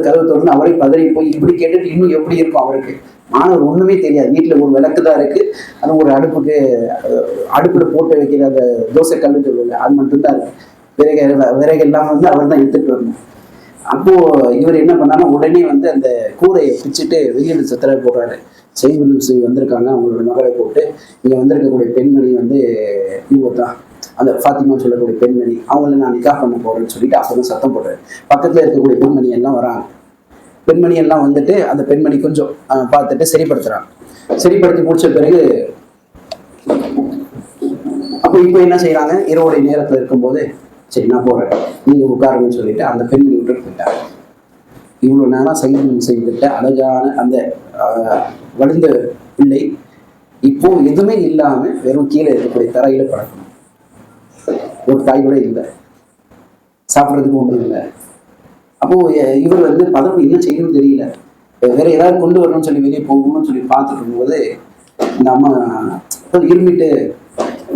கதவு திறந்து அவரே பதறி போய் இப்படி கேட்டுட்டு இன்னும் எப்படி இருக்கும் அவருக்கு. மாணவர் ஒண்ணுமே தெரியாது. வீட்டுல ஒரு விளக்கு தான் இருக்கு, அது ஒரு அடுப்புல போட்டு வைக்கிற அந்த தோசை கல்லுன்னு சொல்லுவாங்க, அது மட்டும்தான் இருக்கு. விறகு எல்லாம் அவர் தான் எடுத்துட்டு வரணும். அப்போ இவர் என்ன பண்ணாருன்னா உடனே அந்த கூரையை பிச்சுட்டு வெளியில சத்திர போடுறாரு. செய்தி வந்திருக்காங்க, அவங்களோட மகளை போட்டு இங்க வந்திருக்கக்கூடிய பெண்மணி இவங்க தான் அந்த ஃபாத்திமா சொல்லக்கூடிய பெண்மணி, அவங்கள நான் நிக்கா பண்ண போறேன்னு சொல்லிட்டு அப்பதான் சத்தம் போடுறாரு. பக்கத்துல இருக்கக்கூடிய பெண்மணி எல்லாம் வராங்க. பெண்மணி எல்லாம் வந்துட்டு அந்த பெண்மணி கொஞ்சம் பார்த்துட்டு சரிப்படுத்துறாங்க. சரிப்படுத்தி முடிச்ச பிறகு அப்போ இப்போ என்ன செய்யறாங்க, இரவுடைய நேரத்துல இருக்கும்போது சரி நான் போறேன் நீங்க உட்காருங்கன்னு சொல்லிட்டு அந்த பெண்மணி விட்டுட்டு போயிட்டாங்க. இவ்வளவு நேரம் செய்துகிட்ட அழகான அந்த வளர்ந்த பிள்ளை இப்போ எதுவுமே இல்லாம வெறும் கீழே இருக்கக்கூடிய தரையில பழக்கணும். ஒரு தாய் கூட இல்லை, சாப்பிட்றதுக்கு ஒன்றும் இல்லை. அப்போ இவர் பதவி என்ன செய்யணும்னு தெரியல, வேற ஏதாவது கொண்டு வரணும்னு சொல்லி வெளியே போகணும்னு சொல்லி பார்த்துட்டு இருக்கும்போது இந்த அம்மா இருமிட்டு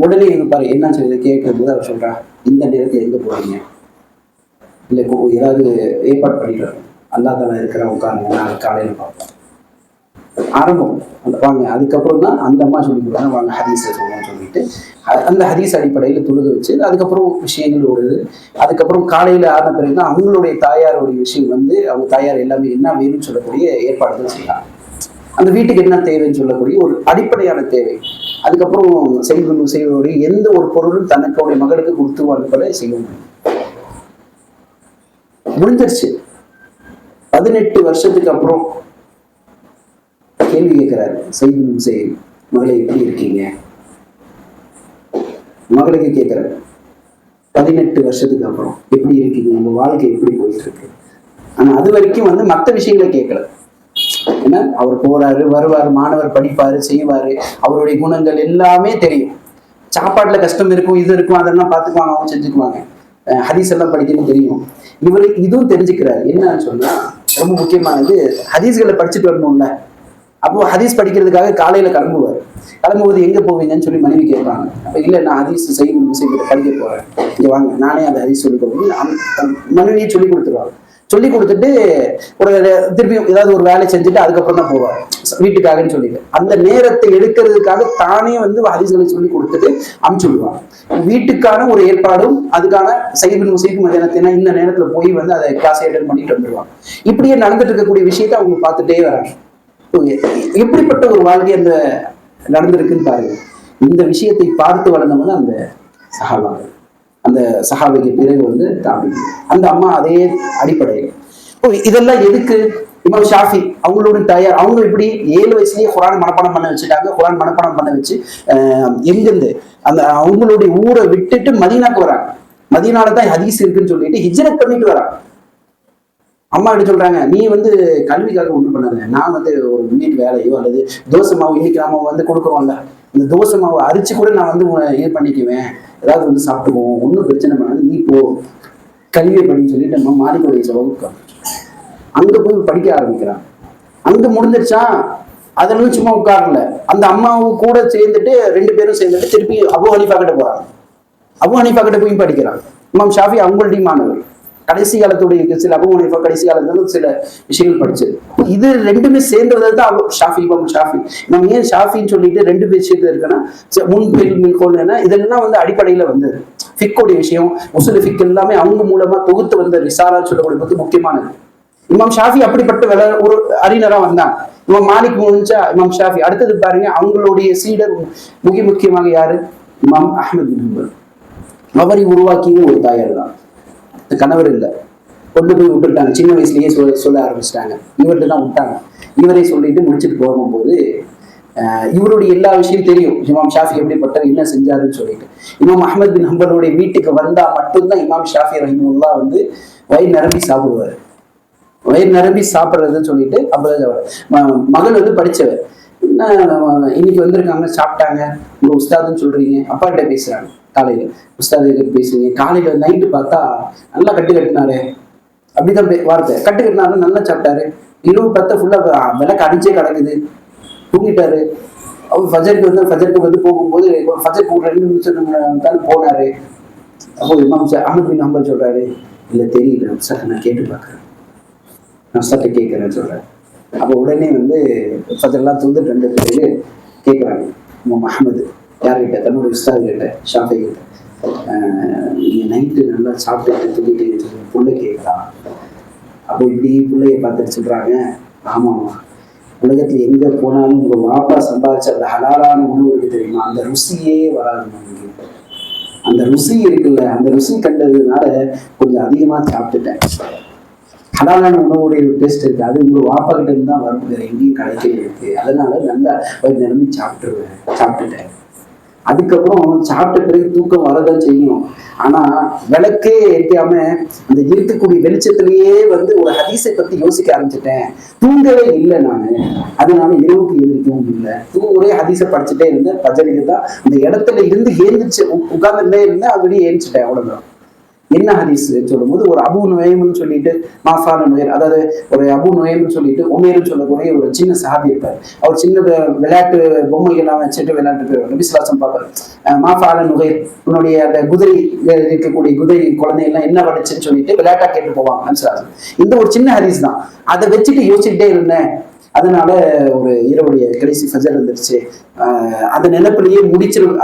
உடனே பாரு என்ன சொல்லி கேட்கும் போது அவர் சொல்றா, இந்த நேரத்தில் எங்க போறீங்க, இல்லை ஏதாவது ஏற்பாடு பண்ணிட்டு அல்லா தானே இருக்கிற உட்காருங்க, நாளைக்கு காலையில பார்ப்போம். ஆரம்பம் வாங்க. அதுக்கப்புறம் தான் அந்த அம்மா சொல்லி கொடுத்தாங்க வாங்க ஹதீஸை சொல்லணும்னு சொல்லிட்டு அந்த ஹதீஸ் அடிப்படையில் தொழுக வச்சு அதுக்கப்புறம் விஷயங்கள் ஓடுது. அதுக்கப்புறம் காலையில ஆன பிறகுதான் அவங்களுடைய தாயாருடைய விஷயம் அவங்க தாயார் எல்லாமே என்ன வேணும்னு சொல்லக்கூடிய ஏற்பாடுகள் செய்யலாம். அந்த வீட்டுக்கு என்ன தேவைன்னு சொல்லக்கூடிய ஒரு அடிப்படையான தேவை. அதுக்கப்புறம் செய்வதோடைய எந்த ஒரு பொருளும் தனக்குடைய மகளுக்கு கொடுத்து அனுப்பல செய்ய முடிஞ்சிருச்சு. 18 வருஷத்துக்கு அப்புறம் கேள்வி கேட்கிறாரு செய்தி மகளை எப்படி இருக்கீங்க, மகளுக்கு கேட்கிறாரு 18 வருஷத்துக்கு அப்புறம் எப்படி இருக்கீங்க, உங்க வாழ்க்கை எப்படி போயிட்டு இருக்கு. ஆனா அது வரைக்கும் மற்ற விஷயங்களை கேட்கல. ஏன்னா அவர் போறாரு வருவாரு, மாணவர் படிப்பாரு செய்வாரு, அவருடைய குணங்கள் எல்லாமே தெரியும். சாப்பாட்டுல கஷ்டம் இருக்கும், இது இருக்கும், அதெல்லாம் பார்த்துக்குவாங்க, அவங்க செஞ்சுக்குவாங்க. ஹதீஸ் எல்லாம் படிக்கணும்னு தெரியும். இவருக்கு இதுவும் தெரிஞ்சுக்கிறாரு. என்னன்னு சொன்னா ரொம்ப முக்கியமானது, ஹதீஸ்களை படிச்சுட்டு வரணும்ல. அப்போ ஹதீஸ் படிக்கிறதுக்காக காலையில கிளம்பும்போது எங்க போவீங்கன்னு சொல்லி மனைவி கேட்பாங்க. அப்ப இல்ல நான் ஹதீஸ் செய்கிட்ட படிக்க போறேன், இங்க வாங்க நானே அந்த ஹதீஸ் சொல்லி கொடுக்கணும் மனைவியை சொல்லி கொடுத்துருவாங்க. சொல்லி கொடுத்துட்டு ஒரு திருப்பியும் ஏதாவது ஒரு வேலை செஞ்சுட்டு அதுக்கப்புறம் தான் போவார் வீட்டுக்காகன்னு சொல்லிட்டு. அந்த நேரத்தை எடுக்கிறதுக்காக தானே ஹதீஸ்களை சொல்லி கொடுத்துட்டு அனுப்பிச்சு விடுவாங்க. வீட்டுக்கான ஒரு ஏற்பாடும் அதுக்கான சைபின் முசைக்கு மதியானத்தினா இந்த நேரத்துல போய் அதை கிளாஸ் அட்டெண்ட் பண்ணிட்டு வந்துடுவாங்க. இப்படியே நடந்துட்டு இருக்கக்கூடிய விஷயத்த அவங்க பார்த்துட்டே வராங்க. எப்படிப்பட்ட ஒரு வாழ்க்கை நடந்திருக்குன்னு பாருங்க. இந்த விஷயத்தை பார்த்து வளர்ந்தவங்க அந்த சஹாபாக்கள். அந்த சஹாபிக்கு பிறகு தாபி. அந்த அம்மா அதே அடிப்படையில். இதெல்லாம் எதுக்கு? இமாம் ஷாஃபி அவங்களோட தயார், அவங்க இப்படி 7 வயசுலயே குரான் மனப்பாடம் பண்ண வச்சுட்டாங்க. குரான் மனப்பாடம் பண்ண வச்சு எங்கிருந்து அவங்களுடைய ஊரை விட்டுட்டு மதீனாக்கு வராங்க. மதீனால தான் ஹதீஸ் இருக்குன்னு சொல்லிட்டு ஹிஜ்ரத் பண்ணிட்டு வராங்க. அம்மா எப்படி சொல்றாங்க, நீ கல்விக்காக ஒண்ணும் பண்ணாத, நான் ஒரு வீட்டு வேலையோ அல்லது தோசை மாவு இன்னைக்கு நாம கொடுக்குறோம்ல, இந்த தோசை மாவை அரிச்சு கூட நான் இது பண்ணிக்குவேன், ஏதாவது சாப்பிட்டுக்குவோம், ஒன்றும் பிரச்சனை பண்ணாது, நீ போ கல்வியை படின்னு சொல்லிட்டு நம்ம மாலிக்குடைய வகுப்பு அங்க போய் படிக்க ஆரம்பிக்கிறான். அங்க முடிஞ்சிருச்சா, அதெல்லாம் சும்மா உட்காரல, அந்த அம்மாவும் கூட சேர்ந்துட்டு 2 பேரும் சேர்ந்துட்டு திருப்பி அபு ஹனீஃபா கிட்ட போறாங்க. அபு ஹனீஃபா கிட்ட போய் படிக்கிறாங்க. இமாம் ஷாஃபி அவங்களுடைய மாணவர். கடைசி காலத்துடைய சில அபு ஹனீஃபா கடைசி காலத்துல சில விஷயங்கள் படிச்சது. இது 2மே சேர்ந்தது தான் ஷாஃபி. இமாம் ஷாஃபி நம்ம ஏன் ஷாஃபின்னு சொல்லிட்டு 2 பேர் சேர்ந்து இருக்குன்னா முன்கோள்னா இதெல்லாம் அடிப்படையில ஃபிக்கோடைய விஷயம், உசுல் ஃபிக் எல்லாமே அவங்க மூலமா தொகுத்து வந்த ரிசாலா சொல்லக்கூடிய முக்கியமானது. இமாம் ஷாஃபி அப்படிப்பட்ட ஒரு அறிஞரா வந்தாங்க. இமாம் மாலிக் முடிஞ்சா இமாம் ஷாஃபி. அடுத்தது பாருங்க, அவங்களுடைய சீடர் முக்கியமாக யாரு? இமாம் அஹ்மத் பின் ஹம்பல். அவரை உருவாக்கிய ஒரு தாயார் தான். கணவர் இல்லை, கொண்டு போய் விட்டுட்டாங்க. சின்ன வயசுலயே சொல்ல ஆரம்பிச்சிட்டாங்க. இவர்கிட்ட தான் விட்டாங்க. இவரை சொல்லிட்டு முடிச்சுட்டு போகும்போது இவருடைய எல்லா விஷயம் தெரியும். இமாம் ஷாஃபி எப்படிப்பட்டவர், என்ன செஞ்சாருன்னு சொல்லிட்டு. இமாம் அஹ்மத் பின் ஹம்பலுடைய வீட்டுக்கு வந்தா மட்டும்தான் இமாம் ஷாஃபி ரஹிமஹுல்லா வயிறு நிரம்பி சாப்பிடுவார். வயிறு நிரம்பி சாப்பிட்றதுன்னு சொல்லிட்டு அப்பதான் மகள் படிச்சவர். இன்னைக்கு வந்திருக்காங்க, சாப்பிட்டாங்க, உங்க உஸ்தாதுன்னு சொல்றீங்க, அப்பா கிட்ட பேசுறாங்க. காலையில உஸ்தாது பேசுவீங்க, காலையில நைட்டு பார்த்தா நல்லா கட்டினாரு, அப்படிதான் வார்த்தை. கட்டினாரு, நல்லா சாப்பிட்டாரு, இரவு பார்த்தா ஃபுல்லா விளக்கு அடிச்சே கிடக்குது, தூங்கிட்டாரு. அவர் ஃபஜருக்கு போகும்போது ஃபஜருக்கு ஒரு 2 நிமிஷம் போனாரு. அப்போ இமாம் அஹ்மத் பின் ஹம்பல் சொல்றாரு, இல்ல தெரியல சார், நான் கேட்டு பார்க்குறேன். நான் சட்டை கேட்குறேன்னு சொல்கிறேன். அப்போ உடனே வந்து ஃபஜ்ரெல்லாம் தொழுதுட்டு 2 பேர் கேட்குறாங்க முகமது யார்கிட்ட, தன்னோட உஸ்தாது கிட்ட, ஷாஃபி கிட்ட, நீங்கள் நைட்டு நல்லா சாப்பிட்டு தூங்கிட்டு பிள்ளை கேட்குறான். அப்போ இப்படி பிள்ளைய பார்த்துட்டு சொல்கிறாங்க, ஆமாம்மா உலகத்தில் எங்கே போனாலும் உங்கள் வாப்பா சம்பாதிச்ச அந்த ஹலாலான உணவு இருக்கு தெரியுமா, அந்த ருசியே வராது நமக்கு. அந்த ருசி இருக்குல்ல, அந்த ருசி கண்டதுனால கொஞ்சம் அதிகமாக சாப்பிட்டுட்டேன். ஹலாலான உணவுடைய டேஸ்ட் இருக்கு, அது உங்கள் வாப்பா கிட்ட இருந்து தான் வரும், வேறு எங்கேயும் கிடைக்கல இருக்கு. அதனால நல்லா ஒரு நிலைமை சாப்பிட்டுட்டேன். அதுக்கப்புறம் சாப்பிட்ட பிறகு தூக்கம் வரதான் செய்யும். ஆனா விளக்கே ஏற்காம அந்த இருக்கக்கூடிய வெளிச்சத்திலேயே வந்து ஒரு ஹதீஸை பத்தி யோசிக்க ஆரம்பிச்சுட்டேன். தூங்கவே இல்லை நானு, அதனால இரவுக்கு எழுந்திருக்கவும் இல்லை. ஒரே ஹதீஸை படிச்சுட்டே இருந்தேன். பஜனைக்கு தான் அந்த இடத்துல இருந்து ஏந்திரிச்சு உட்கார்ந்துட்டே இருந்தேன். அது வெளியே ஏந்திச்சிட்டேன். அவ்வளவுதான். என்ன ஹதீஸ் சொல்லும்போது ஒரு அபு நுயம்னு சொல்லிட்டு மாஃபான நுயர், அதாவது ஒரு அபு நுயம்னு சொல்லிட்டு உமேர்னு சொல்லக்கூடிய ஒரு சின்ன சஹாபி இருப்பார். அவர் சின்ன விளையாட்டு பொம்மைகள்லாம் வச்சுட்டு விளையாட்டு நபிஸ்லாசம் பார்ப்பார். மாஃபான நுயர் உன்னுடைய அந்த குதிரை இருக்கக்கூடிய குதிரை குழந்தைகள்லாம் என்ன படிச்சுன்னு சொல்லிட்டு விளையாட்டா கேட்டு போவாங்க நபிஸ்லாசம். இந்த ஒரு சின்ன ஹதீஸ் தான். அதை வச்சுட்டு யோசிச்சுட்டே இருந்தேன். அதனால ஒரு இரவுடைய கடைசி ஃபஜர் வந்துருச்சு. அந்த நினைப்பிலேயே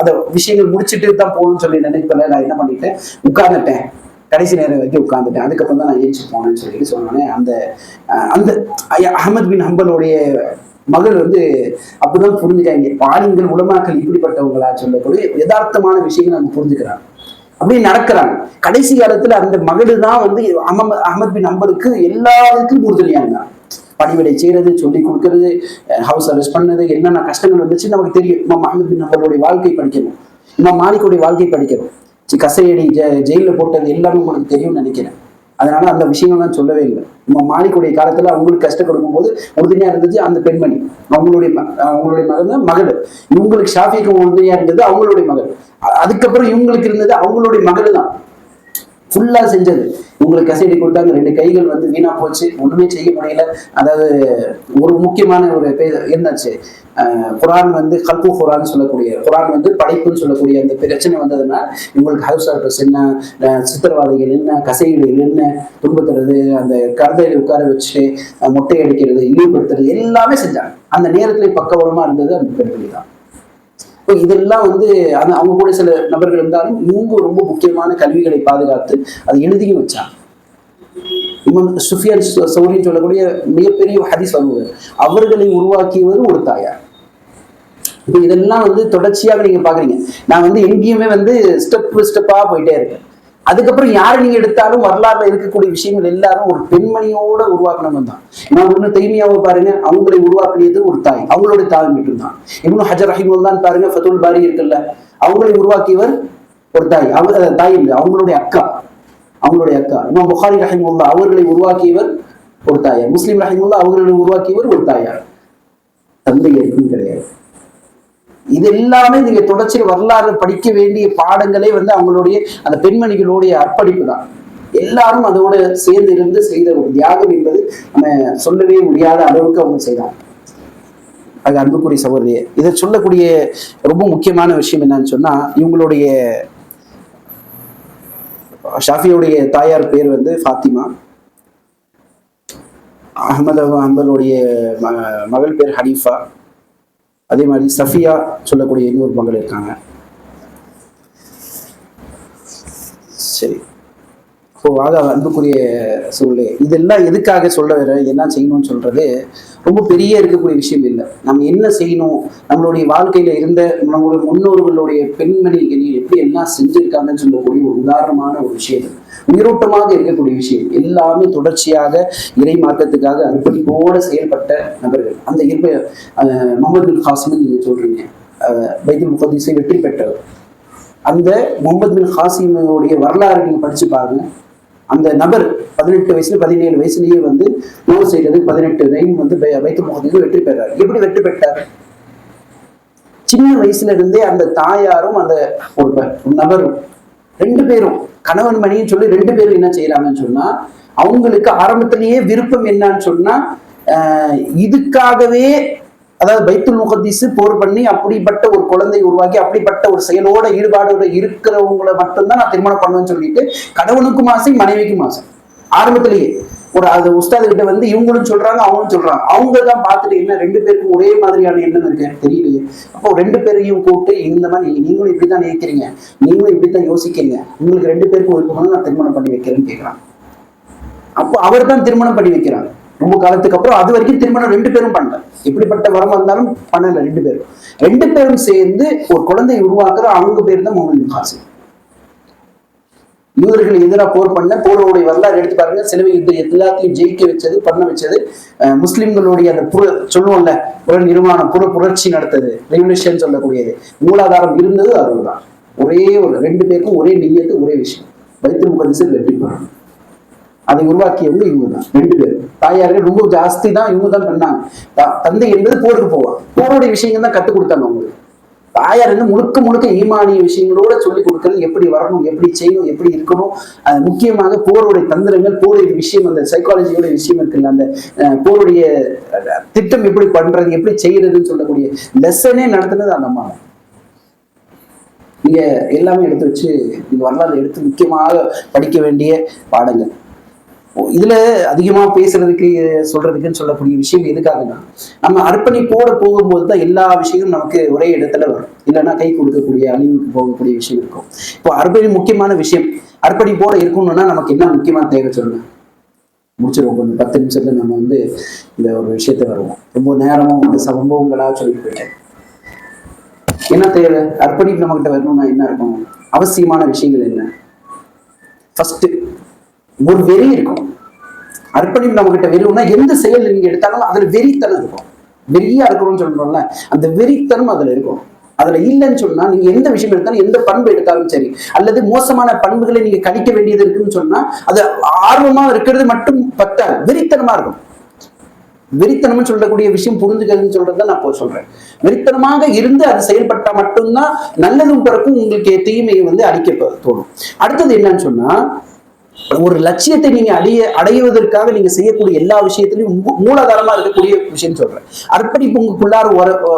அந்த விஷயங்கள் முடிச்சுட்டு தான் போகணும்னு சொல்லி நினைப்பல நான் என்ன பண்ணிட்டேன், உட்கார்ந்துட்டேன். கடைசி நேரம் வரைக்கும் உட்கார்ந்துட்டேன். அதுக்கப்புறம் தான் நான் ஏஞ்சி போனேன்னு சொல்லிட்டு சொன்னேன். அந்த அந்த அஹமத் பின் ஹம்பலுடைய மகள் வந்து அப்படிதான் புரிஞ்சுக்காங்க. பாலிங்கள் உலமாக்கள் இப்படிப்பட்டவங்களா சொல்லக்கூடிய யதார்த்தமான விஷயங்கள் அவங்க புரிஞ்சுக்கிறாங்க. அப்படியே நடக்கிறாங்க. கடைசி காலத்துல அந்த மகளு தான் வந்து அஹமத் பின் ஹம்பலுக்கு எல்லாருக்கும் உறுதுணையாங்க. பணிவிடை செய்யறது, சொல்லி கொடுக்கறது, ஹவுஸ் அரெஸ்ட் பண்ணது, என்னென்ன கஷ்டங்கள் வந்துச்சு நமக்கு தெரியும். இமாம் அஹ்மத் பின் ஹம்பலுடைய வாழ்க்கை படிக்கணும், இமாம் மாலிக்குடைய வாழ்க்கை படிக்கணும். கசையடி ஜெயிலில் போட்டது எல்லாமே உங்களுக்கு தெரியும்னு நினைக்கிறேன். அதனால அந்த விஷயங்கள்லாம் சொல்லவே இல்லை. இமாம் மாலிக்குடைய காலத்துல அவங்களுக்கு கஷ்டம் கொடுக்கும் போது உறுதுணையா இருந்துச்சு அந்த பெண்மணி, அவங்களுடைய மகன் மகள். இவங்களுக்கு ஷாஃபிக்கு உறுதுணையா இருந்தது அவங்களுடைய மகள். அதுக்கப்புறம் இவங்களுக்கு இருந்தது அவங்களுடைய மகள் தான் ஃபுல்லா செஞ்சது. உங்களுக்கு கசையடி கொடுத்தாங்க, 2 கைகள் வந்து வீணா போச்சு, ஒண்ணுமே செய்ய முடியல. அதாவது ஒரு முக்கியமான ஒரு என்னாச்சு, குரான் வந்து கல்பு குரான் சொல்லக்கூடிய, குரான் வந்து படைப்புன்னு சொல்லக்கூடிய அந்த பிரச்சனை வந்ததுன்னா இவங்களுக்கு ஹவுஸ் அரெஸ்ட் என்ன, சித்திரவாதைகள் என்ன, கசைகள் என்ன, துன்புறுத்துறது, அந்த கருதையில உட்கார வச்சு மொட்டை அடிக்கிறது, இழிவுபடுத்துறது எல்லாமே செஞ்சாங்க. அந்த நேரத்துல பக்கபலமா இருந்தது அந்த பெண்கள் தான். இதெல்லாம் வந்து அவங்க கூட சில நபர்கள் இருந்தாலும் இவங்க ரொம்ப முக்கியமான கல்விகளை பாதுகாத்து அதை எழுதியும் வச்சாங்க. இமாம் சுஃபியான் சௌரின்னு சொல்லக்கூடிய மிகப்பெரிய ஹதீஸ் வல்லுநர், அவர்களை உருவாக்கியவர் ஒரு தாயார். இப்ப இதெல்லாம் வந்து தொடர்ச்சியாக நீங்க பாக்குறீங்க. நான் வந்து எங்கேயுமே வந்து ஸ்டெப்பா போயிட்டே இருக்கேன். அதுக்கப்புறம் யாரை நீங்க எடுத்தாலும் வரலாறுல இருக்கக்கூடிய விஷயங்கள் எல்லாரும் ஒரு பெண்மணியோட உருவாக்கணும் தான். நான் ஒண்ணு தைமியாவை பாருங்க, அவங்களை உருவாக்கியது ஒரு தாய், அவங்களுடைய தாய் மட்டும்தான். இப்னு ஹஜர் ரஹிமஹுல்லாஹ் பாருங்க, ஃபதுல் பாரி இருக்குல்ல, அவங்களை உருவாக்கியவர் ஒரு தாய். அவங்க தாய் இல்லை, அவங்களுடைய அக்கா. இமாம் புகாரி ரஹிமஹுல்லாஹ் அவர்களை உருவாக்கியவர் ஒரு தாயார். முஸ்லிம் ரஹிமஹுல்லாஹ் அவர்களை உருவாக்கியவர் ஒரு தாயார். தந்தை இருக்கும் கிடையாது. இது எல்லாமே நீங்க தொடர்ச்சி வரலாறு படிக்க வேண்டிய பாடங்களே வந்து அவங்களுடைய அந்த பெண்மணிகளுடைய அர்ப்பணிப்பு தான். எல்லாரும் அதோட சேர்ந்து இருந்து செய்த ஒரு தியாகம் என்பது நம்ம சொல்லவே முடியாத அளவுக்கு அவங்க செய்தாங்க. அது அன்புக்குரிய சகோதரியே, இதை சொல்லக்கூடிய ரொம்ப முக்கியமான விஷயம் என்னன்னு சொன்னா, இவங்களுடைய ஷாஃபியுடைய தாயார் பேர் வந்து ஃபாத்திமா, அஹ்மத் ஹம்பலுடைய மகள் பேர் ஹனீஃபா, அதே மாதிரி சஃபியா சொல்லக்கூடிய இன்னொரு மகள் இருக்காங்க. சரி, அன்புக்குரிய சூழ்நிலை இதெல்லாம் எதுக்காக சொல்ல வர, என்ன செய்யணும்னு சொல்றது ரொம்ப பெரிய இருக்கக்கூடிய விஷயம் இல்லை. நம்ம என்ன செய்யணும், நம்மளுடைய வாழ்க்கையில இருந்த நம்மளுடைய முன்னோர்களுடைய பெண்மணிகள் எப்படி எல்லாம் செஞ்சிருக்காங்கன்னு சொல்லக்கூடிய ஒரு உதாரணமான ஒரு விஷயம், உயிரோட்டமாக இருக்கக்கூடிய விஷயம், எல்லாமே தொடர்ச்சியாக இறை மாற்றத்துக்காக அர்ப்பணிப்போடு செயல்பட்ட நபர்கள். அந்த முகமது பின் காசிம் நீங்க சொல்றீங்க, பைத்துல் முகத்தீஸை வெற்றி பெற்றவர். அந்த முகமது பின் காசிமுடைய வரலாறு நீங்க படிச்சு பாருங்க. அந்த நபர் 18 வயசுல 17 வயசுலயே வந்து நோர் செய்யறது 18 ரைம் வந்து பைத்துல் முகத்தீஸை வெற்றி பெறாரு. எப்படி வெற்றி பெற்றார்? சின்ன வயசுல இருந்தே அந்த தாயாரும் அந்த ஒரு நபரும் 2 பேரும் கணவன் மணின்னு சொல்லி 2 பேரும் என்ன செய்யறாங்கன்னு சொன்னா, அவங்களுக்கு ஆரம்பத்திலேயே விருப்பம் என்னன்னு சொன்னா, இதுக்காகவே, அதாவது பைத்துல் முகத்தீஸ் போர் பண்ணி அப்படிப்பட்ட ஒரு குழந்தை உருவாக்கி அப்படிப்பட்ட ஒரு செயலோட ஈடுபாடோட இருக்கிறவங்களை மட்டும்தான் நான் திருமணம் பண்ணுவேன்னு சொல்லிட்டு கணவனுக்கும் ஆசை, மனைவிக்கும் ஆசை ஆரம்பத்திலேயே. அது உஸ்தாது கிட்ட வந்து இவங்களும் சொல்றாங்க அவங்களும் சொல்றாங்க. அவங்க தான் பார்த்துட்டு என்ன ரெண்டு பேருக்கும் ஒரே மாதிரியான எண்ணம் இருக்கு எனக்கு தெரியலையே. அப்போ ரெண்டு பேரையும் கூப்பிட்டு இந்த மாதிரி நீங்களும் இப்படித்தான் நினைக்கிறீங்க, நீங்களும் இப்படித்தான் யோசிக்கிறீங்க, உங்களுக்கு ரெண்டு பேருக்கும் இருக்கணும்னு நான் திருமணம் பண்ணி வைக்கிறேன்னு கேட்கிறாங்க. அப்போ அவர் தான் திருமணம் பண்ணி வைக்கிறாங்க. ரொம்ப காலத்துக்கு அப்புறம் அது வரைக்கும் திருமணம் ரெண்டு பேரும் பண்ணல. எப்படிப்பட்ட வரம் வந்தாலும் பண்ணல. ரெண்டு பேரும் சேர்ந்து ஒரு குழந்தையை உருவாக்குற அவங்க பேர் தான் முகமது பின் காசிம். யூதர்கள் எதிராக போர் பண்ண போரோடைய வரலாறு எடுத்து பாருங்க. சிலுவை யுத்தம் எல்லாத்தையும் ஜெயிக்க வச்சது, பண்ண வச்சது முஸ்லிம்களுடைய அந்த சொல்லுவோம்ல நிர்மாணம், புரட்சி நடத்தது, ரெவல்யூஷன் சொல்லக்கூடியது மூலாதாரம் இருந்தது அதுதான். ஒரே ஒரு ரெண்டு பேருக்கும் ஒரே நியத்து, ஒரே விஷயம், பைத்துல் முகத்திஸில் வெற்றி பெறணும். அதை உருவாக்கியவங்க இவங்க தான் ரெண்டு பேரும். தாயார்கள் ரொம்ப ஜாஸ்தி தான் இவங்க தான் பண்ணாங்க. தந்தை என்பது போருக்கு போவாங்க, போருடைய விஷயங்கள் தான் கற்றுக் கொடுத்தாங்க அவங்களுக்கு. தாயார் வந்து முழுக்க முழுக்க ஈமானிய விஷயங்களோட சொல்லிக் கொடுக்கறது, எப்படி வரணும், எப்படி செய்யணும், எப்படி இருக்கணும். முக்கியமாக போருடைய தந்திரங்கள், போருடைய விஷயம், அந்த சைக்காலஜியோட விஷயம் இருக்குல்ல, அந்த போருடைய திட்டம் எப்படி பண்றது, எப்படி செய்யறதுன்னு சொல்லக்கூடிய லெசனே நடத்துனது அந்த அம்மா. நீங்க எல்லாமே எடுத்து வச்சு இந்த வரலாறு எடுத்து முக்கியமாக படிக்க வேண்டிய பாடங்கள். இதுல அதிகமா பேசுறதுக்கு சொல்றதுக்குன்னு சொல்லக்கூடிய விஷயம் எதுக்காகனா, நம்ம அர்ப்பணிப்போட போகும்போது தான் எல்லா விஷயமும் நமக்கு ஒரே இடத்துல வரும். இல்லைன்னா கை கொடுக்கக்கூடிய அழிவுக்கு போகக்கூடிய விஷயம் இருக்கும். இப்போ அர்ப்பணி முக்கியமான விஷயம். அர்ப்பணிப்போட இருக்கணும்னா நமக்கு என்ன முக்கியமான தேவை சொல்லுங்க, முடிச்சிருவோம். கொஞ்சம் 10 நிமிஷத்துல நம்ம வந்து இந்த ஒரு விஷயத்த வருவோம். ரொம்ப நேரமும் வந்து சம்பவங்களா சொல்லிட்டு போயிட்டேன். என்ன தேவை அர்ப்பணிப்பு நம்ம கிட்ட வரணும்னா என்ன இருக்கும், அவசியமான விஷயங்கள் என்ன? ஃபர்ஸ்ட் ஒரு வெறி இருக்கும். அர்ப்பணிப்பு நம்ம கிட்ட வெறினா எந்த செயல் நீங்க எடுத்தாலும் அதுல வெறித்தனம் இருக்கும். வெறியா இருக்கணும்னு சொல்றோம்ல, அந்த வெறித்தனம் அதுல இருக்கும். அதுல இல்லைன்னு சொன்னா நீங்க எந்த விஷயம் எடுத்தாலும், எந்த பண்பு எடுத்தாலும் சரி, அல்லது மோசமான பண்புகளை நீங்க கழிக்க வேண்டியது இருக்குன்னு சொன்னா அது ஆர்வமா இருக்கிறது மட்டும் பத்தாது, வெறித்தனமா இருக்கும். வெறித்தனம்னு சொல்லக்கூடிய விஷயம் புரிஞ்சுக்கிறதுன்னு சொல்றதுதான் நான் இப்போ சொல்றேன். வெறித்தனமாக இருந்து அது செயல்பட்டா மட்டும்தான் நல்லதும் பிறக்கும், உங்களுக்கு தீமையை வந்து அழிக்க தோணும். அடுத்தது என்னன்னு சொன்னா, ஒரு லட்சியத்தை நீங்க அடைவதற்காக நீங்க செய்யக்கூடிய எல்லா விஷயத்திலையும் மூலாதாரமா இருக்கக்கூடிய விஷயம் சொல்றேன். அர்ப்பணிப்பு உங்களுக்குள்ளார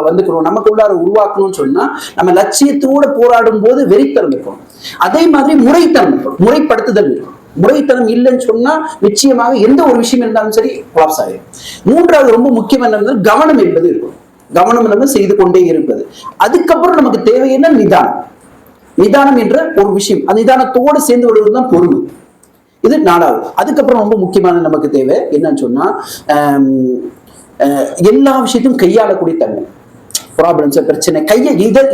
வந்துக்கணும், நமக்குள்ளார உருவாக்கணும்னு சொன்னா நம்ம லட்சியத்தோட போராடும் போது வெறித்தனம் இருக்கும். அதே மாதிரி முறைத்தனம் இருக்கும், முறைப்படுத்துதல் இருக்கும். முறைத்தனம் இல்லைன்னு சொன்னா நிச்சயமாக எந்த ஒரு விஷயம் இருந்தாலும் சரி கொலாப்ஸ் ஆகிடும். மூன்றாவது ரொம்ப முக்கியம் என்னது, கவனம் என்பது இருக்கும். கவனம் நம்ம செய்து கொண்டே இருப்பது. அதுக்கப்புறம் நமக்கு தேவை என்ன, நிதானம். நிதானம் என்ற ஒரு விஷயம், அந்த நிதானத்தோடு சேர்ந்து வருவதுதான் பொறுமை. இது 4வது. அதுக்கப்புறம் ரொம்ப முக்கியமான நமக்கு தேவை என்னன்னு சொன்னா, எல்லா விஷயத்தையும் கையாளக்கூடிய தன்மை. ப்ராப்ளம்ஸ், பிரச்சனை,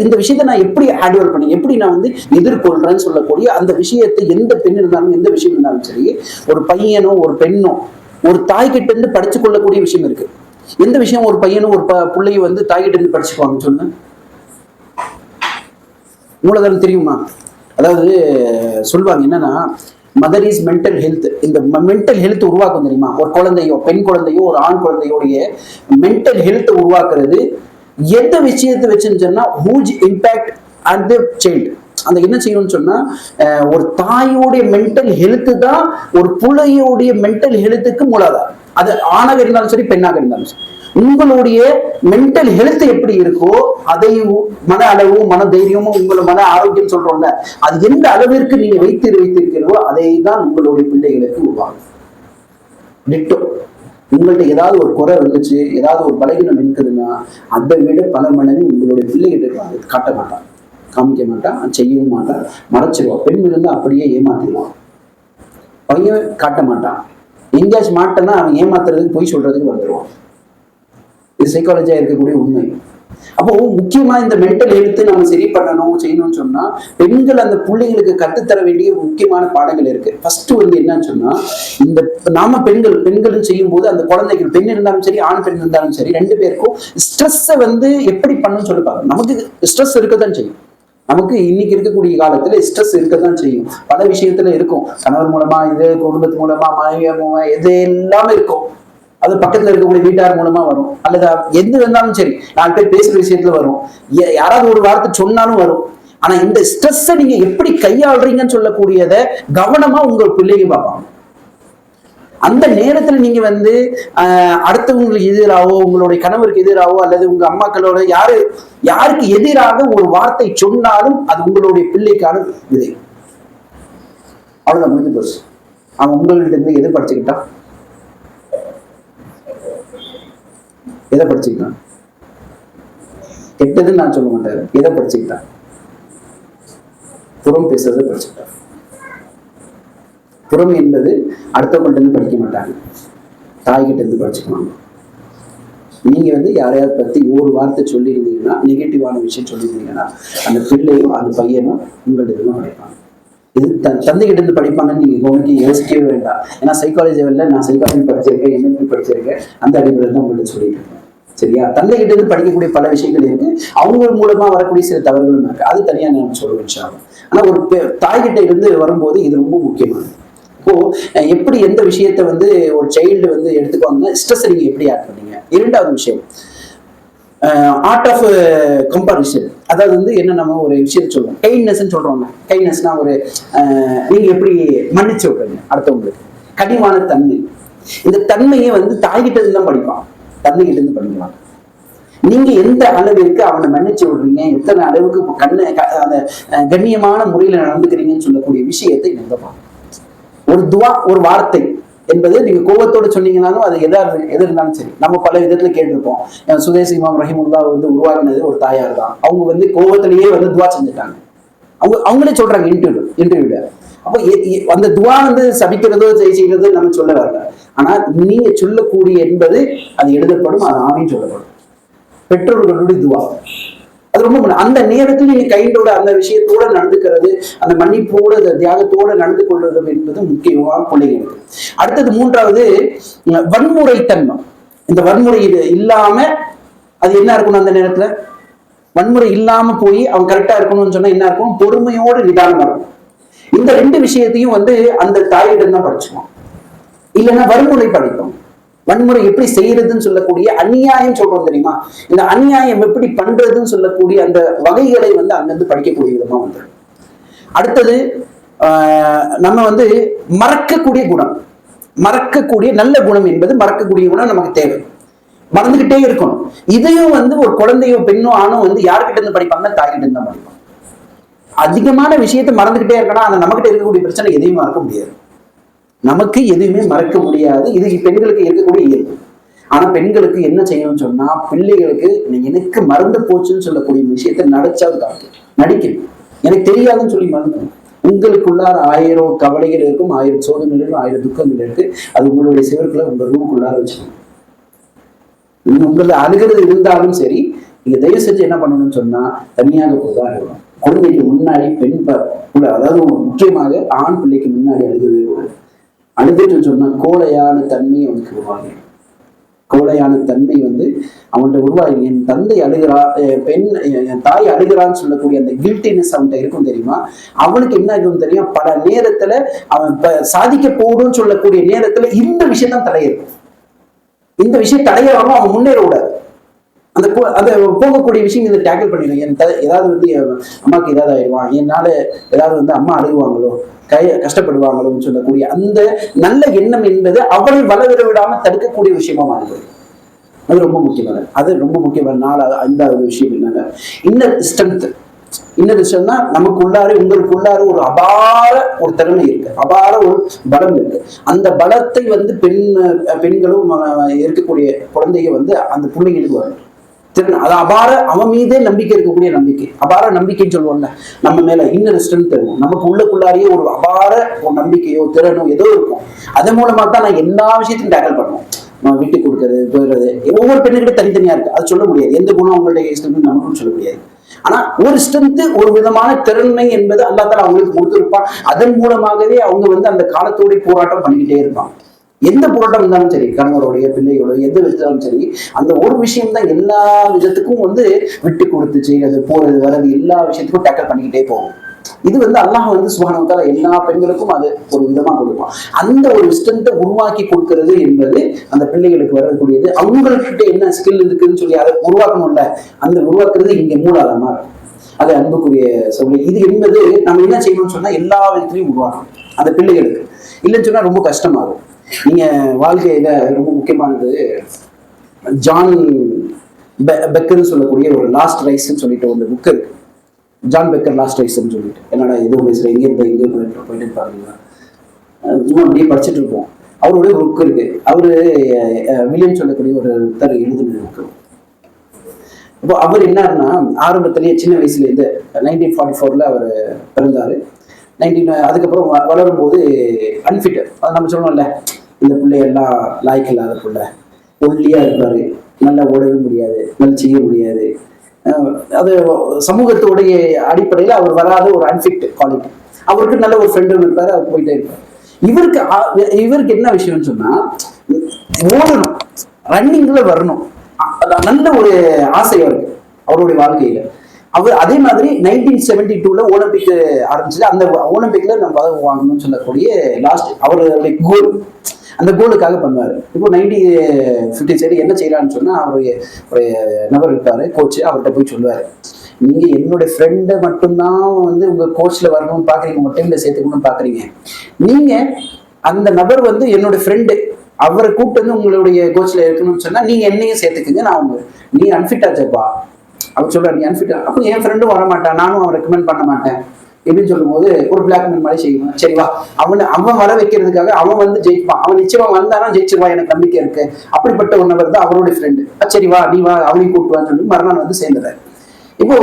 இந்த விஷயத்தை நான் எப்படி ஹேண்டில் பண்ணி, எப்படி நான் வந்து எதிர்கொள்றேன்னு சொல்லக்கூடிய அந்த விஷயத்தை, எந்த பெண் இருந்தாலும் எந்த விஷயம் இருந்தாலும் சரி, ஒரு பையனோ ஒரு பெண்ணோ ஒரு தாய்கிட்ட இருந்து படிச்சு கொள்ளக்கூடிய விஷயம் இருக்கு. எந்த விஷயம் ஒரு பையனும் ஒரு பிள்ளையும் வந்து தாய்கிட்ட இருந்து படிச்சுக்குவாங்க சொல்லுங்க. மூலதனம் தெரியுமா? அதாவது சொல்லுவாங்க என்னன்னா, மதர் இஸ் மென்டல் ஹெல்த். இந்த மென்டல் ஹெல்த் உருவாக்கும் தெரியுமா? ஒரு குழந்தையோ பெண் குழந்தையோ ஒரு ஆண் குழந்தையோடைய மென்டல் ஹெல்த் உருவாக்குறது எந்த விஷயத்தை வச்சுன்னு சொன்னா huge impact at the child. அந்த என்ன செய்யணும்னு சொன்னா, ஒரு தாயோடைய மென்டல் ஹெல்த் தான் ஒரு பிள்ளையோடைய மென்டல் ஹெல்த்துக்கு மூலாதாரம். அது ஆணாக இருந்தாலும் சரி பெண்ணாக இருந்தாலும் சரி, உங்களுடைய மென்டல் ஹெல்த் எப்படி இருக்கோ அதை மன அளவு மன தைரியமும் உங்களை மன ஆரோக்கியம் சொல்றோம்ல, அது எந்த அளவிற்கு நீங்க வைத்திருக்கிறதோ அதை தான் உங்களுடைய பிள்ளைகளுக்கு உருவாகும். டிட்டோ. உங்கள்கிட்ட ஏதாவது ஒரு குறை வந்துச்சு, ஏதாவது ஒரு பலகீனம் இருக்குதுன்னா அதை விட பல மடங்கு உங்களுடைய பிள்ளைகிட்ட அது காட்ட மாட்டான், காமிக்க மாட்டான், செய்யவும் மாட்டான், மறைச்சிருவான். பெண் இருந்தா அப்படியே ஏமாத்திடுவான். பையன் காட்ட மாட்டான். எங்கேயாச்சும் மாட்டேன்னா அவன் ஏமாத்துறதுக்கு பொய் சொல்றதுக்கு வந்துடுவான். இது சைக்காலஜியா இருக்கக்கூடிய உண்மை. அப்போ முக்கியமா இந்த மென்டல் ஹெல்த் நம்ம சரி பண்ணணும் செய்யணும்னு சொன்னா, பெண்கள் அந்த பிள்ளைங்களுக்கு கற்றுத்தர வேண்டிய முக்கியமான பாடங்கள் இருக்கு. ஃபர்ஸ்ட் வந்து என்னன்னு சொன்னா, இந்த நாம பெண்களும் செய்யும் போது அந்த குழந்தைகள், பெண் இருந்தாலும் சரி ஆண் பெண் இருந்தாலும் சரி, ரெண்டு பேருக்கும் ஸ்ட்ரெஸ்ஸை வந்து எப்படி பண்ணணும்னு சொல்லிப்பாங்க. நமக்கு ஸ்ட்ரெஸ் இருக்கதான் செய்யும். நமக்கு இன்னைக்கு இருக்கக்கூடிய காலத்துல ஸ்ட்ரெஸ் இருக்கதான் செய்யும். பல விஷயத்துல இருக்கும். கணவர் மூலமா, இது குடும்பத்து மூலமா, மனைவி மூலமா, எது எல்லாமே இருக்கும். அது பக்கத்துல இருக்கக்கூடிய வீட்டார் மூலமா வரும், அல்லது எது வந்தாலும் சரி 4 பேர் பேசுற விஷயத்துல வரும், யாராவது ஒரு வார்த்தை சொன்னாலும் வரும். ஆனா இந்த ஸ்ட்ரெஸ்ஸை நீங்க எப்படி கையாளுறீங்கன்னு சொல்லக்கூடியத கவனமா உங்க பிள்ளைங்க பார்ப்பாங்க. அந்த நேரத்துல நீங்க வந்து அடுத்தவங்களுக்கு எதிராகவோ, உங்களுடைய கணவருக்கு எதிராகவோ, அல்லது உங்க அம்மாக்களோட யாருக்கு எதிராக ஒரு வார்த்தை சொன்னாலும் அது உங்களுடைய பிள்ளைக்கான விதை. அவ்வளவுதான், முடிஞ்சு போச்சு. அவன் உங்கள்கிட்ட இருந்து எதிர்பார்த்துக்கிட்டான், எதை படிச்சுக்கிட்டான்? கெட்டதுன்னு நான் சொல்ல மாட்டாரு. எதை படிச்சுக்கிட்டான்? புறம் பேசுறதை படிச்சுக்கிட்டான். புறம் என்பது அடுத்தவங்கள்ட்ட இருந்து படிக்க மாட்டாங்க, தாய்கிட்ட இருந்து படிச்சுக்குவாங்க. நீங்க யாரையாவது பத்தி ஒரு வார்த்தை சொல்லியிருந்தீங்கன்னா, நெகட்டிவான விஷயம் சொல்லியிருந்தீங்கன்னா, அந்த பிள்ளையும் அந்த பையனும் உங்கள்கிட்ட இருந்து படிப்பாங்க. இது தந்தைகிட்ட இருந்து படிப்பாங்கன்னு நீங்க கவனிக்க யோசிக்கவே வேண்டாம். ஏன்னா சைக்காலஜி லெவலில் நான் சைக்காலஜி படிச்சிருக்கேன், என்எல்பி படிச்சிருக்கேன், அந்த அடிப்படையில் தான் உங்கள்கிட்ட சொல்லிட்டு இருக்கேன். சரியா? தந்தைகிட்ட இருந்து படிக்கக்கூடிய பல விஷயங்கள் இருக்கு, அவங்க மூலமா வரக்கூடிய சில தவறுகளும் இருக்கு. அது தனியா நான் சொல்ல வச்சாலும், ஆனா ஒரு தாய்கிட்ட இருந்து வரும்போது இது ரொம்ப முக்கியமானது. இப்போ எப்படி எந்த விஷயத்த ஒரு சைல்டு எடுத்துக்குவாங்கன்னா, ஸ்ட்ரெஸ் நீங்க எப்படி ஆட் பண்ணீங்க. இரண்டாவது விஷயம் ஆர்ட் ஆஃப் கம்பாரிசன். அதாவது என்ன, நம்ம ஒரு விஷயத்த சொல்லுவோம் கைண்ட்னஸ் சொல்றோம். கைண்ட்னஸ்னா நீங்க எப்படி மன்னிச்சு விடுறீங்க அடுத்தவங்களுக்கு, கனிவான தன்மை. இந்த தன்மையை தாய்கிட்ட இருந்து தான் படிப்பான், தந்தைகிட்ட இருந்து படிக்கலாம். நீங்க எந்த அளவிற்கு அவனை மன்னிச்சு விடுறீங்க, எத்தனை அளவுக்கு அந்த கண்ணியமான முறையில நடந்துக்கிறீங்கன்னு சொல்லக்கூடிய விஷயத்தை நீங்க பார்க்கணும். ஒரு துவா, ஒரு வார்த்தை என்பது நீங்க கோபத்தோடு சொன்னீங்கன்னாலும் அது எது இருந்தாலும் சரி. நம்ம பல விதத்துல கேட்டிருப்போம். சுதேசி இமாம் ரஹிமுல்லா உருவாக்குனது ஒரு தாயார் தான். அவங்க கோபத்திலேயே துவா செஞ்சுட்டாங்க. அவங்களே சொல்றாங்க இன்டர்வியூல. அப்போ அந்த துவா சபிக்கிறதோ செய்கிறதோ நம்ம சொல்ல வரல. ஆனா நீங்க சொல்லக்கூடிய என்பது அது எழுதப்படும், அது ஆமீன் சொல்லப்படும். பெற்றோர்களுடைய துவா அது ரொம்ப அந்த நேரத்தில் நீங்க கைண்டோட அந்த விஷயத்தோட நடந்துக்கிறது, அந்த மன்னிப்போட தியாகத்தோட நடந்து கொள்வது என்பது முக்கியமான பிள்ளைங்களுக்கு. அடுத்தது மூன்றாவது வன்முறைத்தன்மை. இந்த வன்முறை இல்லாம அது என்ன இருக்கணும், அந்த நேரத்துல வன்முறை இல்லாம போய் அவன் கரெக்டா இருக்கணும்னு சொன்னா என்ன இருக்கும், பொறுமையோட நிதானமா இருக்கும். இந்த ரெண்டு விஷயத்தையும் அந்த தாயிடம் தான் படிச்சுக்கணும். இல்லைன்னா வன்முறை படிக்கும். வன்முறை எப்படி செய்யறதுன்னு சொல்லக்கூடிய அநியாயம் சொல்றோம் தெரியுமா, இந்த அநியாயம் எப்படி பண்றதுன்னு சொல்லக்கூடிய அந்த வகைகளை அங்கிருந்து படிக்கக்கூடிய விதமா வந்துடும். அடுத்தது நம்ம மறக்கக்கூடிய குணம், மறக்கக்கூடிய நல்ல குணம் என்பது மறக்கக்கூடிய குணம் நமக்கு தேவை, மறந்துகிட்டே இருக்கணும். இதையும் ஒரு குழந்தையோ பெண்ணோ ஆணோ யாருக்கிட்ட இருந்து படிப்பாங்க, தாய்கிட்ட இருந்து தான் படிப்பாங்க. அதிகமான விஷயத்தை மறந்துகிட்டே இருக்கணும். ஆனா நமக்கிட்ட இருக்கக்கூடிய பிரச்சனை எதையும் மறக்க முடியாது, நமக்கு எதுவுமே மறக்க முடியாது. இது பெண்களுக்கு இருக்கக்கூடிய இயல்பு. ஆனா பெண்களுக்கு என்ன செய்யணும்னு சொன்னா, பிள்ளைகளுக்கு எனக்கு மறந்து போச்சுன்னு சொல்லக்கூடிய விஷயத்த நடிச்சாவது நடிக்கணும். எனக்கு தெரியாதுன்னு சொல்லி மறந்துக்கணும். உங்களுக்குள்ளார 1000 கவலைகள் இருக்கும், 1000 சோதனைகள் இருக்கும், 1000 துக்கங்கள் இருக்கு. அது உங்களுடைய சிவருக்குள்ள உங்க ரூமுக்குள்ளார வச்சுக்கணும். உங்களை அழுகிறது இருந்தாலும் சரி, நீங்க தயவு செஞ்சு என்ன பண்ணணும்னு சொன்னா, தனியாக போதான் இருக்கணும். குழந்தைக்கு முன்னாடி பெண் அதாவது முக்கியமாக ஆண் பிள்ளைக்கு முன்னாடி அழுகவே கூடாது. அழுதுட்டு சொன்னா கோழையான தன்மை அவனுக்கு உருவாகி, கோழையான தன்மை அவன்கிட்ட உருவாகி, என் தந்தை அழுகிறா, என் தாய் அழுகிறான்னு சொல்லக்கூடிய அந்த கில்ட்டினஸ் அவன்கிட்ட இருக்கும் தெரியுமா. அவனுக்கு என்ன இருக்கும் தெரியும், பல நேரத்துல அவன் சாதிக்க போடுன்னு சொல்லக்கூடிய நேரத்துல இந்த விஷயம் தான் தடையிருக்கும். இந்த விஷயம் தடையாம அவன் முன்னேற கூடாது. அந்த போகக்கூடிய விஷயம் டேக்கிள் பண்ணிடுவேன். ஏதாவது அம்மாக்கு ஏதாவது ஆயிடுவான், என்னால ஏதாவது அம்மா அழுகுவாங்களோ, கஷ்டப்படுவாங்களோன்னு சொல்லக்கூடிய அந்த நல்ல எண்ணம் என்பது அவளை வளர விடாம தடுக்கக்கூடிய விஷயமா மாறுது. அது ரொம்ப முக்கியமான, அது ரொம்ப முக்கியமான 5வது விஷயம் என்னன்னா, இன்னர் ஸ்ட்ரென்த். இன்னர் ஸ்ட்ரென்த்னா நமக்குள்ளார உங்களுக்குள்ளார ஒரு அபார ஒரு திறமை இருக்கு, அபார ஒரு பலம் இருக்கு. அந்த பலத்தை பெண்களும் இருக்கக்கூடிய குழந்தைங்க அந்த பிள்ளைங்களுக்கு வரும். அது அபார அவன் மீதே நம்பிக்கை இருக்கக்கூடிய நம்பிக்கை, அபார நம்பிக்கைன்னு சொல்லுவோம்ல, நம்ம மேல இன்னொரு ஸ்ட்ரென்த் இருக்கும். நமக்கு உள்ளுக்குள்ளாரியே ஒரு அபார ஒரு நம்பிக்கையோ திறனோ ஏதோ இருக்கும். அதன் மூலமா தான் நான் எல்லா விஷயத்தையும் டேக்கிள் பண்ணுவோம். விட்டு கொடுக்கறது, போயிடுறது, ஒவ்வொரு பெண்ணுகிட்ட தனித்தனியா இருக்கு. அது சொல்ல முடியாது, எந்த குணம் அவங்களுடைய ஸ்ட்ரென்த் நமக்கும் சொல்ல முடியாது. ஆனா ஒரு ஸ்ட்ரென்த், ஒரு விதமான திறமை என்பது அல்லாஹ் தஆலா அவங்களுக்கு கொடுத்திருப்பான். அதன் மூலமாகவே அவங்க அந்த காலத்தோட போராட்டம் பண்ணிக்கிட்டே இருப்பாங்க. எந்த போராட்டம் இருந்தாலும் சரி, கணவருடைய பிள்ளைகளோட எந்த விதத்தாலும் சரி, அந்த ஒரு விஷயம் தான் எல்லா விதத்துக்கும் விட்டு கொடுத்து செய்யறது, போறது வர்றது, எல்லா விஷயத்துக்கும் டேக்கிள் பண்ணிக்கிட்டே போகும். இது அல்லாஹ் சுப்ஹானஹு வ தஆலா எல்லா பெண்களுக்கும் அது ஒரு விதமா கொடுப்பான். அந்த ஒரு ஸ்ட்ரென்த்தை உருவாக்கி கொடுக்கிறது என்பது அந்த பிள்ளைகளுக்கு வரக்கூடியது. அவங்கள்கிட்ட என்ன ஸ்கில் இருக்குன்னு சொல்லி அதை உருவாக்கணும்ல, அந்த உருவாக்குறது இங்க மூலாதாரமா இருக்கும். அது அன்புக்குரிய சொல்லி இது என்பது நம்ம என்ன செய்யணும்னு சொன்னா, எல்லா விதத்திலையும் உருவாக்கணும் அந்த பிள்ளைகளுக்கு. இல்லைன்னு சொன்னா ரொம்ப கஷ்டமாகும். நீங்க வாழ்க்கையில ரொம்ப முக்கியமானது ஜான் பெக்கர்னு சொல்லக்கூடிய ஒரு லாஸ்ட் ரைஸ்ன்னு சொல்லிட்டு ஒரு புக் இருக்கு. ஜான் பெக்கர் லாஸ்ட் ரைஸ்ன்னு சொல்லிட்டு, என்னடா எதுவும் பேசுற, எங்க போயிட்டு பாருங்க, அப்படியே படிச்சுட்டு இருப்போம். அவருடைய புக் இருக்கு. அவரு வில்லியம் சொல்லக்கூடிய ஒருத்தர் எழுதுனது இருக்கு. இப்போ அவர் என்னன்னா ஆரம்பத்திலேயே சின்ன வயசுல இருந்து 1944 அவர் பிறந்தாரு. அதுக்கப்புறம் வளரும் போது அன்ஃபிட், அது நம்ம சொல்லணும்ல, இந்த பிள்ளையெல்லாம் லாய்க்கு இல்லாத பிள்ளை, ஒல்லியா இருப்பாரு, நல்லா ஓடவே முடியாது, நல்லா செய்ய முடியாது, அது சமூகத்துடைய அடிப்படையில் அவர் வராத ஒரு அன்ஃபிட் குவாலிட்டி. அவருக்கு நல்ல ஒரு ஃப்ரெண்டும் இருப்பாரு, அவர் போயிட்டே இருப்பார். இவருக்கு என்ன விஷயம்னு சொன்னா ஓடணும், ரன்னிங்ல வரணும், நல்ல ஒரு ஆசை அவருக்கு அவருடைய வாழ்க்கையில. அவர் அதே மாதிரி 1972 ஒலிம்பிக் ஆரம்பிச்சது. அந்த ஒலிம்பிக்ல நம்ம பதவி வாங்கணும்னு சொல்லக்கூடிய லாஸ்ட் அவருடைய கோல், அந்த கோலுக்காக பண்ணுவாரு. இப்போ 1957 என்ன செய்யலான்னு சொன்னா அவருடைய ஒரு நபர் இருப்பாரு, கோச், அவர்கிட்ட போய் சொல்லுவாரு, நீங்க என்னோட ஃப்ரெண்டை மட்டும்தான் வந்து உங்க கோச்ல வரணும்னு பாக்குறீங்க, உங்க டீம்ல சேர்த்துக்கணும்னு பாக்குறீங்க. நீங்க அந்த நபர் வந்து என்னோட ஃப்ரெண்டு, அவரை கூப்பிட்டு வந்து உங்களுடைய கோச்ல இருக்கணும்னு சொன்னா நீங்க என்னையும் சேர்த்துக்குங்க, நான் நீ அன்ஃபிட் ஆச்சப்பா. அவர் சொல்றாரு, நீ அன்ஃபிட், அப்போ என் ஃப்ரெண்டும் வர மாட்டான், நானும் அவன் ரெக்கமெண்ட் பண்ண மாட்டேன் எப்படின்னு சொல்லும் போது ஒரு பிளாக்மெயில் மாதிரி செய்வான். சரிவா, அவன் வர வைக்கிறதுக்காக அவன் வந்து ஜெயிப்பான், அவன் நிச்சயமா வந்தானா ஜெயிச்சிருவான், எனக்கு நம்பிக்கை இருக்கு. அப்படிப்பட்ட ஒரு நபர் தான் அவருடைய ஃப்ரெண்டு. சரிவா, நீ வா, அவனையும் கூப்பிட்டுவான்னு சொல்லி மறுநாள் வந்து சேர்ந்துறாரு. இப்போ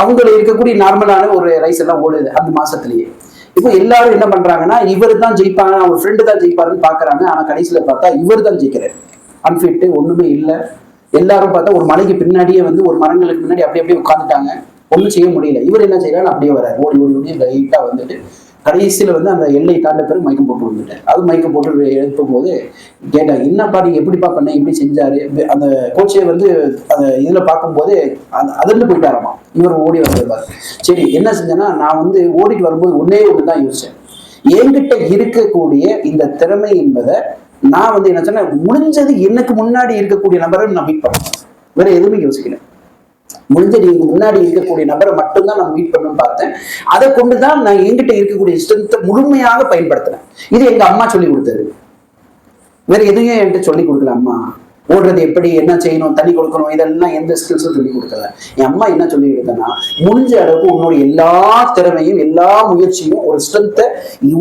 அவங்கள இருக்கக்கூடிய நார்மலான ஒரு ரைஸ் எல்லாம் ஓடுது அந்த மாசத்துலயே. இப்போ எல்லாரும் என்ன பண்றாங்கன்னா இவர் தான் ஜெயிப்பாங்க, அவர் ஃப்ரெண்டு தான் ஜெயிப்பாருன்னு பாக்குறாங்க. ஆனா கடைசியில பார்த்தா இவர் தான் ஜெயிக்கிறார். அன்ஃபிட், ஒண்ணுமே இல்லை. எல்லாரும் பார்த்தா ஒரு மலைக்கு பின்னாடியே வந்து ஒரு மரங்களுக்கு முன்னாடி அப்படியே உட்காந்துட்டாங்க, ஒன்றும் செய்ய முடியல. இவர் என்ன செய்யறாரு, அப்படியே வர்றாரு, ஓடி ஓடி ஓடி லைட்டா வந்துட்டு கடைசியில வந்து அந்த எல்லை தாண்ட பிறகு மயக்கம் போட்டு வந்துட்டார். அது மயக்கம் போட்டு எழுப்பும் போது கேட்டாங்க, என்னப்பா நீங்க எப்படிப்பா பண்ண, இப்படி செஞ்சாரு. அந்த கோச்சை வந்து அந்த இதுல பார்க்கும்போது அதிர்ந்து போயிட்டாராமா. இவர் ஓடி வந்திருப்பாரு. சரி, என்ன செஞ்சேன்னா நான் வந்து ஓடிட்டு வரும்போது ஒன்னே ஒண்ணுதான் யோசிச்சேன், என்கிட்ட இருக்கக்கூடிய இந்த திறமை என்பதை நான் வந்து என்ன சொன்னேன், முடிஞ்சது எனக்கு முன்னாடி இருக்கக்கூடிய நபரை நான் மீட் பண்ணேன், வேற எதுவுமே யோசிக்கல. முடிஞ்சது இங்க முன்னாடி இருக்கக்கூடிய நபரை மட்டும்தான் நான் மீட் பண்ணணும்னு பார்த்தேன். அதை கொண்டுதான் நான் என்கிட்ட இருக்கக்கூடிய ஸ்ட்ரென்த்தை முழுமையாக பயன்படுத்தினேன். இது எங்க அம்மா சொல்லி கொடுத்தது, வேற எதுவும் என்கிட்ட சொல்லி கொடுக்கல. அம்மா ஓடுறது எப்படி, என்ன செய்யணும், தண்ணி கொடுக்கணும், இதெல்லாம் எந்த ஸ்கில்ஸும் சொல்லி கொடுக்கல. என் அம்மா என்ன சொல்லி கொடுத்தேன்னா, முடிஞ்ச அளவுக்கு உன்னோட எல்லா திறமையும் எல்லா முயற்சியும் ஒரு ஸ்ட்ரென்த்தை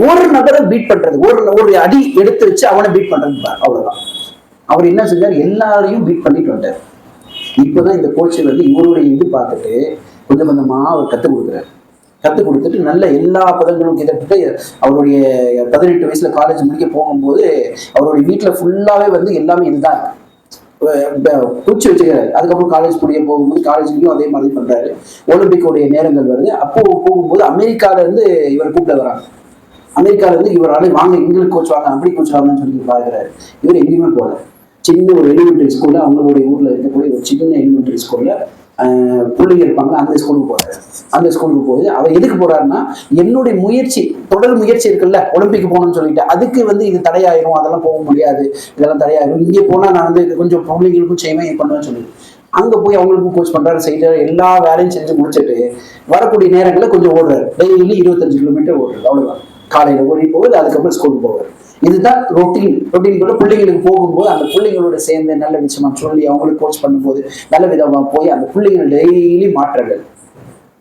ஒரு நபரை பீட் பண்றது, ஒரு அடி எடுத்து வச்சு அவனை பீட் பண்றது, அவ்வளவுதான். அவர் என்ன செஞ்சார், எல்லாரையும் பீட் பண்ணிட்டு வந்தார். இப்பதான் இந்த கோச்சை வந்து இவருடைய இது பார்த்துட்டு கொஞ்சம் கொஞ்சமா அவர் கற்றுக் கொடுக்குறாரு. கற்றுக் கொடுத்துட்டு நல்ல எல்லா பதங்களும் கிட்டத்தட்ட அவருடைய 18 வயசுல காலேஜ் முடிக்க போகும்போது அவருடைய வீட்டுல ஃபுல்லாவே வந்து எல்லாமே இதுதான் பூச்சி வச்சுக்கிறாரு. அதுக்கப்புறம் காலேஜ் முடிய போகும்போது காலேஜ்லயும் அதே மாதிரி பண்றாரு. ஒலிம்பிக்கோடைய நேரங்கள் வருது. அப்போ போகும்போது அமெரிக்கால இருந்து இவர் கூப்பிட்டு வராங்க. அமெரிக்கால இருந்து இவரால் வாங்க, எங்களுக்கு கோச் வாங்க, அப்படி கோச் வாங்கன்னு சொல்லி பார்க்குறாரு. இவர் எங்கேயுமே போகல. சின்ன ஒரு எலிமெண்டரி ஸ்கூல்ல, அவங்களுடைய ஊர்ல இருக்கக்கூடிய ஒரு சின்ன எலிமெண்டரி ஸ்கூல்ல பிள்ளைங்க இருப்பாங்க, அந்த ஸ்கூலுக்கு போறாரு. அந்த ஸ்கூலுக்கு போய் அவர் எதுக்கு போறாருன்னா, என்னுடைய முயற்சி, தொடர் முயற்சி இருக்குல்ல, ஒலிம்பிக் போகணும்னு சொல்லிட்டு அதுக்கு வந்து இது தடையாயிரும், அதெல்லாம் போக முடியாது, இதெல்லாம் தடையாயிரும், இங்கே போனா நான் வந்து கொஞ்சம் பிள்ளைங்களுக்கும் செய்வேன் பண்ணுவேன்னு சொல்லி அங்க போய் அவங்களுக்கும் கோச் பண்றாரு, செய்யறாரு, எல்லா வேலையும் செஞ்சு முடிச்சுட்டு வரக்கூடிய நேரங்களில் கொஞ்சம் ஓடுறாரு. டெய்லி 25 கிலோமீட்டர் ஓடுறாரு, அவ்வளவுதான். காலையில ஓடி போகுது, அதுக்கப்புறம் ஸ்கூலுக்கு போவார். இதுதான் ரொட்டீன் கூட. பிள்ளைங்களுக்கு போகும்போது அந்த பிள்ளைங்களோட சேர்ந்து நல்ல விஷயமா சொல்லி அவங்களுக்கு கோச் பண்ணும்போது நல்ல விதமா போய் அந்த பிள்ளைங்கள் டெய்லி மாற்றங்கள்,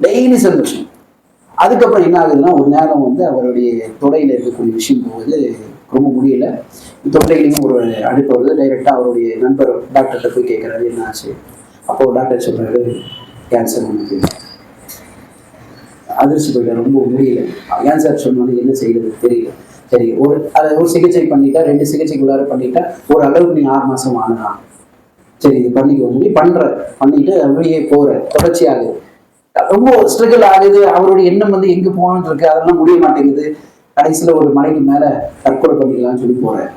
டெய்லி சந்தோஷம். அதுக்கப்புறம் என்ன ஆகுதுன்னா, ஒரு நேரம் வந்து அவருடைய தொடையில இருக்கக்கூடிய விஷயம் போகுது, ரொம்ப முடியல. தொண்டையிலையும் ஒரு அனுப்ப வருது. டைரக்டா அவருடைய நண்பர் டாக்டர்கிட்ட போய் கேட்கிறாரு, என்ன ஆச்சு. அப்போ டாக்டர் சொல்றாரு, கேன்சர் உனக்கு. அதிர்ச்சி போயிட்ட, ரொம்ப முடியல. கேன்சர் சொன்னோன்னு என்ன செய்யறது தெரியல. சரி, ஒரு சிகிச்சை பண்ணிட்டா, 2 சிகிச்சைக்குள்ளார பண்ணிட்டா ஒரு அளவுக்கு நீ 6 மாசம் ஆனதான். சரி, இது பண்ணிக்க சொல்லி பண்ணிட்டு அப்படியே போற, தொடர்ச்சி ஆகுது. ரொம்ப ஸ்ட்ரகிள் ஆகுது. அவருடைய எண்ணம் வந்து எங்க போகணும்னு இருக்கு, அதெல்லாம் முடிய மாட்டேங்குது. கடைசியில ஒரு மலைக்கு மேல தற்கொலை பண்ணிக்கலாம்னு சொல்லி போறாரு.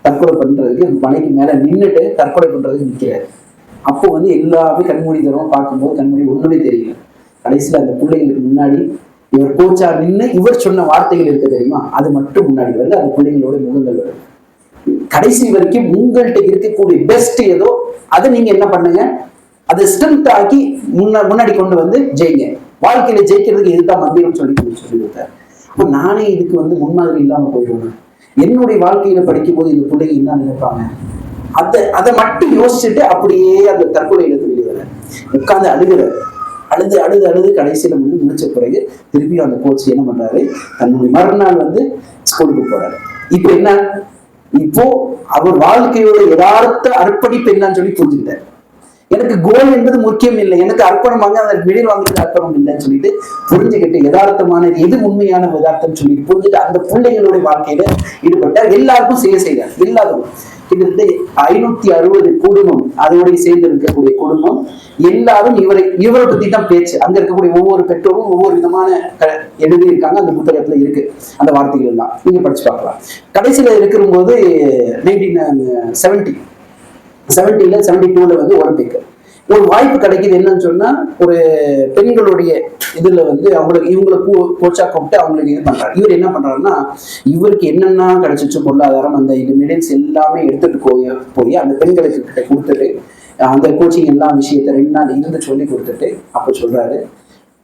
தற்கொலை பண்றதுக்கு மலைக்கு மேல நின்றுட்டு தற்கொலை பண்றதுக்கு நிற்கிறாரு. அப்போ வந்து எல்லாமே கண்மூடி தரும், பார்க்கும்போது கண்மூடி ஒண்ணுமே தெரியல. கடைசியில அந்த பிள்ளைங்களுக்கு முன்னாடி இவர் கோச்சா நின்று இவர் சொன்ன வார்த்தைகள் இருக்க தெரியுமா, அது மட்டும் முன்னாடி வருது. அந்த பிள்ளைங்களோட முகங்கள் வருது. கடைசி வரைக்கும் உங்கள்கிட்ட இருக்கக்கூடிய பெஸ்ட் ஏதோ அதை நீங்க என்ன பண்ணுங்க, அதை ஸ்ட்ரென்த் ஆக்கி முன்னாடி கொண்டு வந்து ஜெயிங்க. வாழ்க்கையில ஜெயிக்கிறதுக்கு இதுதான் மந்திரம் சொல்லி கொடுத்தாரு. அப்போ நானே இதுக்கு வந்து முன்மாதிரி இல்லாம போயிடுவேன். என்னுடைய வாழ்க்கையில படிக்கும் போது இந்த பிள்ளைங்க என்ன நினைப்பாங்க, அதை மட்டும் யோசிச்சுட்டு அப்படியே அந்த தற்கொலையிலிருந்து வெளியே வர உட்கார்ந்து அழுது கடைசியில வந்து முடிச்ச பிறகு திருப்பி அந்த கோச் என்ன பண்றாரு, தன்னுடைய மறுநாள் வந்து ஸ்கூலுக்கு போறாரு. இப்ப என்ன, இப்போ அவர் வாழ்க்கையோட யதார்த்த அர்ப்பணிப்பு என்னன்னு சொல்லி புரிஞ்சுக்கிட்டார். எனக்கு கோல் என்பது முக்கியம் இல்லை, எனக்கு அர்ப்பணம் வாங்க அதற்கு வெளியில் வாங்குறது அர்ப்பணம் இல்லைன்னு சொல்லிட்டு புரிஞ்சுக்கிட்டு யதார்த்தமான எது உண்மையான யதார்த்தம் சொல்லிட்டு புரிஞ்சுட்டு அந்த பிள்ளைகளுடைய வாழ்க்கையில ஈடுபட்டார். எல்லாருக்கும் செய்தார். எல்லாரும் கிட்டத்தட்ட 560 குடும்பம், அதோட சேர்ந்து இருக்கக்கூடிய குடும்பம் எல்லாரும் இவரை பத்தி தான் பேச்சு. அங்க இருக்கக்கூடிய ஒவ்வொரு பெற்றோரும் ஒவ்வொரு விதமான எழுதி இருக்காங்க. அந்த புத்தகத்துல இருக்கு அந்த வார்த்தைகள் எல்லாம், நீங்க படிச்சு பார்க்கலாம். கடைசியில இருக்கும்போது 1972 வந்து ஒலிம்பிக் ஒரு வாய்ப்பு கிடைக்குது. என்னன்னு சொன்னா ஒரு பெண்களுடைய இதுல வந்து இவங்களை கோச்சா கூப்பிட்டு அவங்களுக்கு இது பண்றாரு. இவர் என்ன பண்றாருன்னா, இவருக்கு என்னென்ன கிடைச்சிச்சு பொருளாதாரம், அந்த இது மெடல்ஸ் எல்லாமே எடுத்துட்டு போய் அந்த பெண்களுக்கு கிட்ட கொடுத்துட்டு அந்த கோச்சிங் எல்லா விஷயத்த 2 நாள் இருந்து சொல்லி கொடுத்துட்டு அப்ப சொல்றாரு,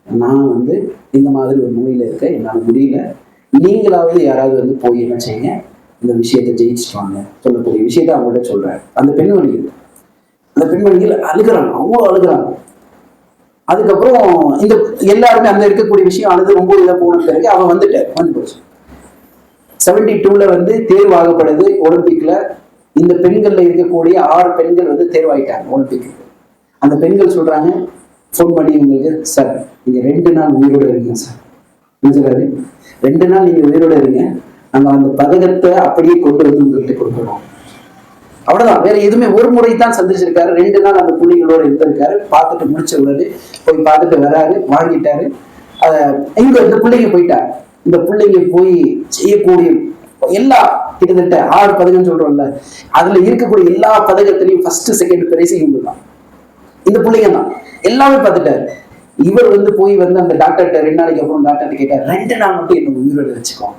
நான் வந்து இந்த மாதிரி ஒரு நோயில இருக்கேன், என்னால முடியல, நீங்களாவது யாராவது வந்து போய் என்ன செய்யுங்க, இந்த விஷயத்தை ஜெயிச்சுட்டு வாங்க சொல்லக்கூடிய விஷயத்த அவங்கள்ட்ட சொல்றாரு. அந்த பெண்மணிகள் அழுகிறாங்க, அவ்வளோ அழுகிறாங்க. அதுக்கப்புறம் இந்த எல்லாருமே அந்த இருக்கக்கூடிய விஷயம் அழுது ரொம்ப இதை போன பிறகு அவன் வந்து போச்சு. 72 வந்து தேர்வாகப்படுது ஒலிம்பிக்ல. இந்த பெண்கள்ல இருக்கக்கூடிய 6 பெண்கள் வந்து தேர்வாயிட்டாங்க ஒலிம்பிக்கு. அந்த பெண்கள் சொல்றாங்க, ஃபோன் பண்ணி உங்களுக்கு, சார் நீங்க 2 நாள் உயிரோட இருங்க சார். சொல்றாரு, 2 நாள் நீங்க உயிரோட இருங்க, நாங்க அந்த பதக்கத்தை அப்படியே கொண்டு வந்து உங்கள்கிட்ட கொடுக்குறோம். அவ்வளவுதான், வேற எதுவுமே. ஒரு முறை தான் சந்திச்சிருக்காரு. 2 நாள் அந்த புள்ளிகளோட இருந்திருக்காரு. பார்த்துட்டு முடிச்ச உடனே போய் பார்த்துட்டு வராரு, வாங்கிட்டாரு. இங்க இந்த பிள்ளைங்க போயிட்டாரு. இந்த பிள்ளைங்க போய் செய்யக்கூடிய எல்லா கிட்டத்தட்ட 6 பதக்கம் சொல்றோம்ல, அதுல இருக்கக்கூடிய எல்லா பதக்கத்திலையும் ஃபர்ஸ்ட் செகண்ட் பிரைஸ் இவங்க தான், இந்த பிள்ளைங்க தான். எல்லாமே பார்த்துட்டாரு. இவர் வந்து போய் வந்து அந்த டாக்டர்கிட்ட 2 நாளைக்கு அப்புறம் டாக்டர்கிட்ட கேட்டார், 2 நாள் மட்டும் என்ன உயிரோட வச்சுக்கோ,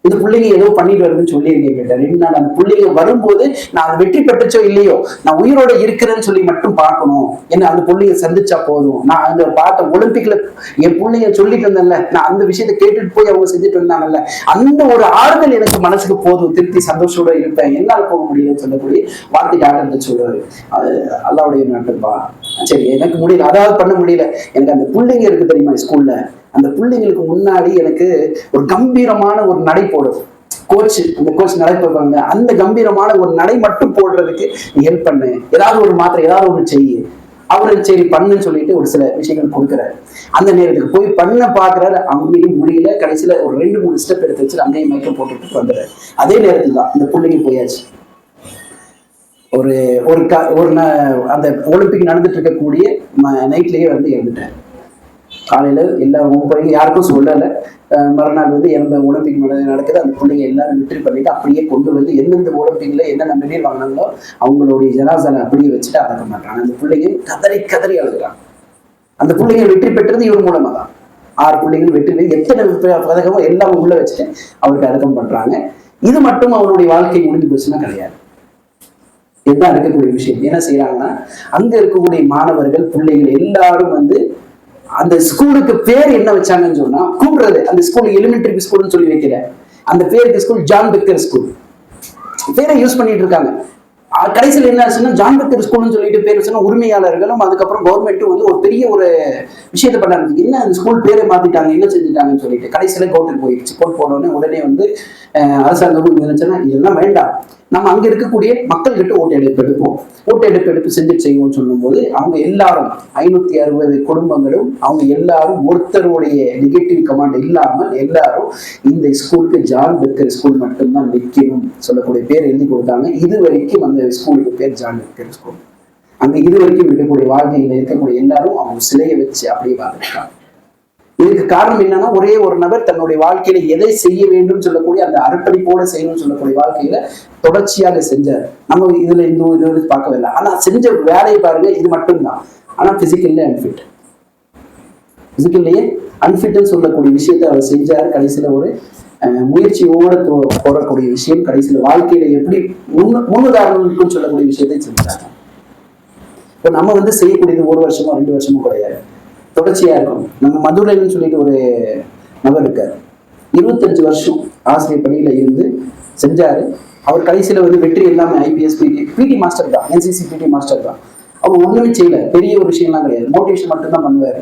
இந்த பிள்ளைங்க ஏதோ பண்ணிட்டு வருதுன்னு சொல்லியிருக்கேன் கேட்டார். 2 நாள் அந்த பிள்ளைங்க வரும்போது நான் அது வெற்றி பெற்றுச்சோ இல்லையோ, நான் உயிரோட இருக்கிறேன்னு சொல்லி மட்டும் பார்க்கணும், என்ன அந்த பிள்ளைங்க சந்திச்சா போதும். நான் அங்க பார்த்த ஒலிம்பிக்ல என் பிள்ளைங்க சொல்லிட்டு இருந்தேன்ல, நான் அந்த விஷயத்த கேட்டுட்டு போய் அவங்க செஞ்சுட்டு இருந்தாங்கல்ல, அந்த ஒரு ஆறுதல் எனக்கு மனசுக்கு போதும், திருப்தி சந்தோஷத்தோட இருப்பேன், என்னால போக முடியலன்னு சொல்லக்கூடிய வார்த்தை டாக்டர் சொல்றாரு. அது அல்லாவுடைய நாட்டுப்பா, சரி எனக்கு முடியல, அதாவது பண்ண முடியல, எனக்கு அந்த பிள்ளைங்க இருக்கு தெரியுமா ஸ்கூல்ல, அந்த பிள்ளைங்களுக்கு முன்னாடி எனக்கு ஒரு கம்பீரமான ஒரு நடை போடும் அந்த கோச் நடை போடுவாங்க, அந்த கம்பீரமான ஒரு நடை மட்டும் போடுறதுக்கு நீ ஹெல்ப் பண்ணு, ஏதாவது ஒரு மாத்திரை ஏதாவது ஒண்ணு செய்யு. அவரு சரி பண்ணுன்னு சொல்லிட்டு ஒரு சில விஷயங்கள் கொடுக்குறாரு. அந்த நேரத்துக்கு போய் பண்ண பாக்குறாரு, அங்கேயும் முடியல. கடைசியில ஒரு 2-3 ஸ்டெப் எடுத்து வச்சு அங்கேயும் மயக்கம் போட்டுட்டு வந்துடுறாரு. அதே நேரத்துல தான் இந்த பிள்ளைங்க போயாச்சு. ஒரு ஒரு அந்த ஒலிம்பிக் நடந்துட்டு இருக்கக்கூடிய நைட்லயே வந்து இறந்துட்டாரு. காலையில எல்லா பிள்ளைங்க யாருக்கும் சொல்லலை. மறுநாள் வந்து எந்த ஒலிம்பிக் நடக்குது, அந்த பிள்ளைங்க எல்லாரும் வெற்றி பண்ணிட்டு அப்படியே கொண்டு வந்து எந்தெந்த ஒலிம்பிக்ல என்னென்ன மெடல் வாங்கினாங்களோ அவங்களுடைய ஜனாசாலை அப்படியே வச்சுட்டு அடக்க மாட்டாங்க. அந்த பிள்ளைங்க கதறி அழுகிறாங்க. அந்த பிள்ளைங்க வெற்றி பெற்றது இவர் மூலமா தான். 6 பிள்ளைகள் வெற்றி, எத்தனை பதக்கமோ எல்லாம் உள்ள வச்சுட்டு அவருக்கு அடக்கம் பண்றாங்க. இது மட்டும் அவருடைய வாழ்க்கை முடிஞ்சு போச்சுன்னா கிடையாது. இதுதான் இருக்கக்கூடிய விஷயம். என்ன செய்யறாங்கன்னா, அங்க இருக்கக்கூடிய மாணவர்கள் பிள்ளைகள் எல்லாரும் வந்து அந்த ஸ்கூலுக்கு பேர் என்ன வச்சாங்கன்னு சொன்னா, கூப்பிடுறது அந்த ஸ்கூல் எலிமெண்டரி ஸ்கூல்னு சொல்லி வைக்கிற அந்த பேருக்கு ஸ்கூல் ஜான் பெக்கர் ஸ்கூல் பேரை யூஸ் பண்ணிட்டு இருக்காங்க. கடைசியில் என்ன ஆச்சுன்னா, ஜான் பெக்கர் ஸ்கூல்னு சொல்லிட்டு பேர் வச்சுன்னா உரிமையாளர்களும் அதுக்கப்புறம் கவர்மெண்ட்டும் வந்து ஒரு பெரிய ஒரு விஷயத்த பண்ணாங்க. என்ன அந்த ஸ்கூல் பேரை மாத்திட்டாங்க, என்ன செஞ்சுட்டாங்கன்னு சொல்லிட்டு கடைசியில கோர்ட்டுக்கு போயிடுச்சு. கோர்ட் போனோடனே உடனே வந்து அரசாங்கமும் நினைச்சேன்னா இதெல்லாம் வேண்டாம், நம்ம அங்க இருக்கக்கூடிய மக்கள் கிட்ட ஓட்டெடுப்பு செஞ்சு செய்வோம்னு சொல்லும் போது அவங்க எல்லாரும் 560 குடும்பங்களும் அவங்க எல்லாரும் ஒருத்தருடைய நெகட்டிவ் கமாண்ட் இல்லாமல் எல்லாரும் இந்த ஸ்கூலுக்கு ஜான் பெக்கர் ஸ்கூல் மட்டும்தான் நிற்கணும் சொல்லக்கூடிய பேர் எழுதி கொடுத்தாங்க. இது வரைக்கும் அந்த ஸ்கூலுக்கு பேர் ஜான் பெக்கர் ஸ்கூல். அங்க இது வரைக்கும் இருக்கக்கூடிய வாழ்க்கையில இருக்கக்கூடிய எல்லாரும் அவங்க சிலையை வச்சு அப்படியே வாழ்ந்துட்டாங்க. இதுக்கு காரணம் என்னன்னா, ஒரே ஒரு நபர் தன்னுடைய வாழ்க்கையில எதை செய்ய வேண்டும் சொல்லக்கூடிய அந்த அர்ப்பணிப்போட செய்யணும்னு சொல்லக்கூடிய வாழ்க்கையில தொடர்ச்சியாக செஞ்சார். நம்ம இதுல இது பார்க்கவில்லை, ஆனா செஞ்ச வேலையை பாருங்க, இது மட்டும்தான். ஆனா பிசிக்கல்லையே அன்ஃபிட்னு சொல்லக்கூடிய விஷயத்த அவர் செஞ்சார். கடைசியில ஒரு முயற்சியோட போடக்கூடிய விஷயம், கடைசியில வாழ்க்கையில எப்படி முன்னுதாரணம் சொல்லக்கூடிய விஷயத்தை செஞ்சாங்க. இப்போ நம்ம வந்து செய்யக்கூடியது 1 வருஷமோ 2 வருஷமோ கிடையாது, தொடர்ச்சியா இருக்கும். நம்ம மதுரைன்னு சொல்லிட்டு ஒரு நபர் இருக்காரு, 25 வருஷம் ஆசிரியர் பணியில இருந்து செஞ்சாரு. அவர் கடைசியில வந்து வெற்றி எல்லாமே IPS பிடி மாஸ்டர் தான், NCC பிடி மாஸ்டர் தான். அவர் ஒண்ணுமே செய்யல, பெரிய ஒரு விஷயம்லாம் கிடையாது, மோட்டிவேஷன் மட்டும்தான் பண்ணுவாரு.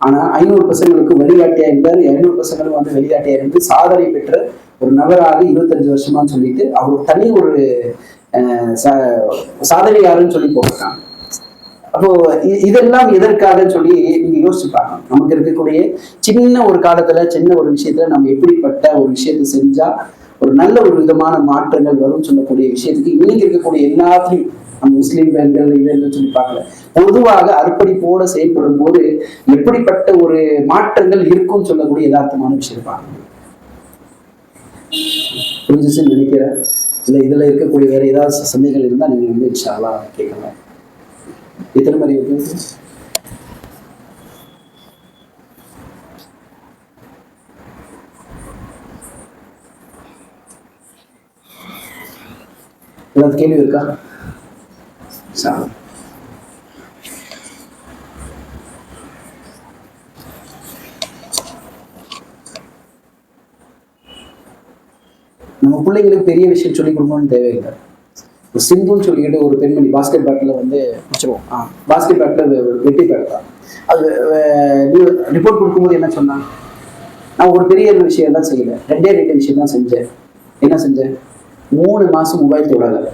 ஆனா 500 பசங்களுக்கு வழிகாட்டியா இருந்தாரு. 200 பசங்களும் வந்து வழிகாட்டியா இருந்து சாதனை பெற்ற ஒரு நபராக 25 வருஷமான்னு சொல்லிட்டு அவர் தனி ஒரு சாதனையாருன்னு சொல்லி போட்டிருக்காங்க. அப்போ இதெல்லாம் எதற்காக சொல்லி நீங்க யோசிச்சு பார்க்கணும். நமக்கு இருக்கக்கூடிய சின்ன ஒரு காலத்துல சின்ன ஒரு விஷயத்துல நம்ம எப்படிப்பட்ட ஒரு விஷயத்த செஞ்சா ஒரு நல்ல ஒரு விதமான மாற்றங்கள் வரும் சொல்லக்கூடிய விஷயத்துக்கு இன்னைக்கு இருக்கக்கூடிய எல்லாத்தையும் நம்ம முஸ்லீம் பெண்கள் இதெல்லாம் சொல்லி பார்க்கல, பொதுவாக அர்ப்பணிப்போட செயல்படும் போது எப்படிப்பட்ட ஒரு மாற்றங்கள் இருக்கும்னு சொல்லக்கூடிய யதார்த்தமான விஷயம் பார்க்கணும். புரிஞ்சுச்சுன்னு நினைக்கிறேன். இல்லை இதுல இருக்கக்கூடிய வேற ஏதாவது சந்தேகங்கள் இருந்தா நீங்க வந்து இன்ஷா அல்லாஹ் கேட்கலாம். எத்தனை மாதிரி இருக்கு? ஏதாவது கேள்வி இருக்கா? நம்ம பிள்ளைங்களுக்கு பெரிய விஷயம் சொல்லிக் கொடுக்கணும்னு தேவையில்லை. சிந்துன்னு சொல்லிக்கிட்டு ஒரு பெண்மணி பாஸ்கெட் பேட்டில் வந்து வச்சிருவோம். பாஸ்கெட் பேட்டில் வெட்டி பேட்டலாம். அது ரிப்போர்ட் கொடுக்கும்போது என்ன சொன்னாங்க, நான் ஒரு பெரிய விஷயம் தான் செய்யலை, ரெண்டு விஷயம் தான் செஞ்சேன். என்ன செஞ்சேன்? 3 மாதம் மொபைல் தொடலை,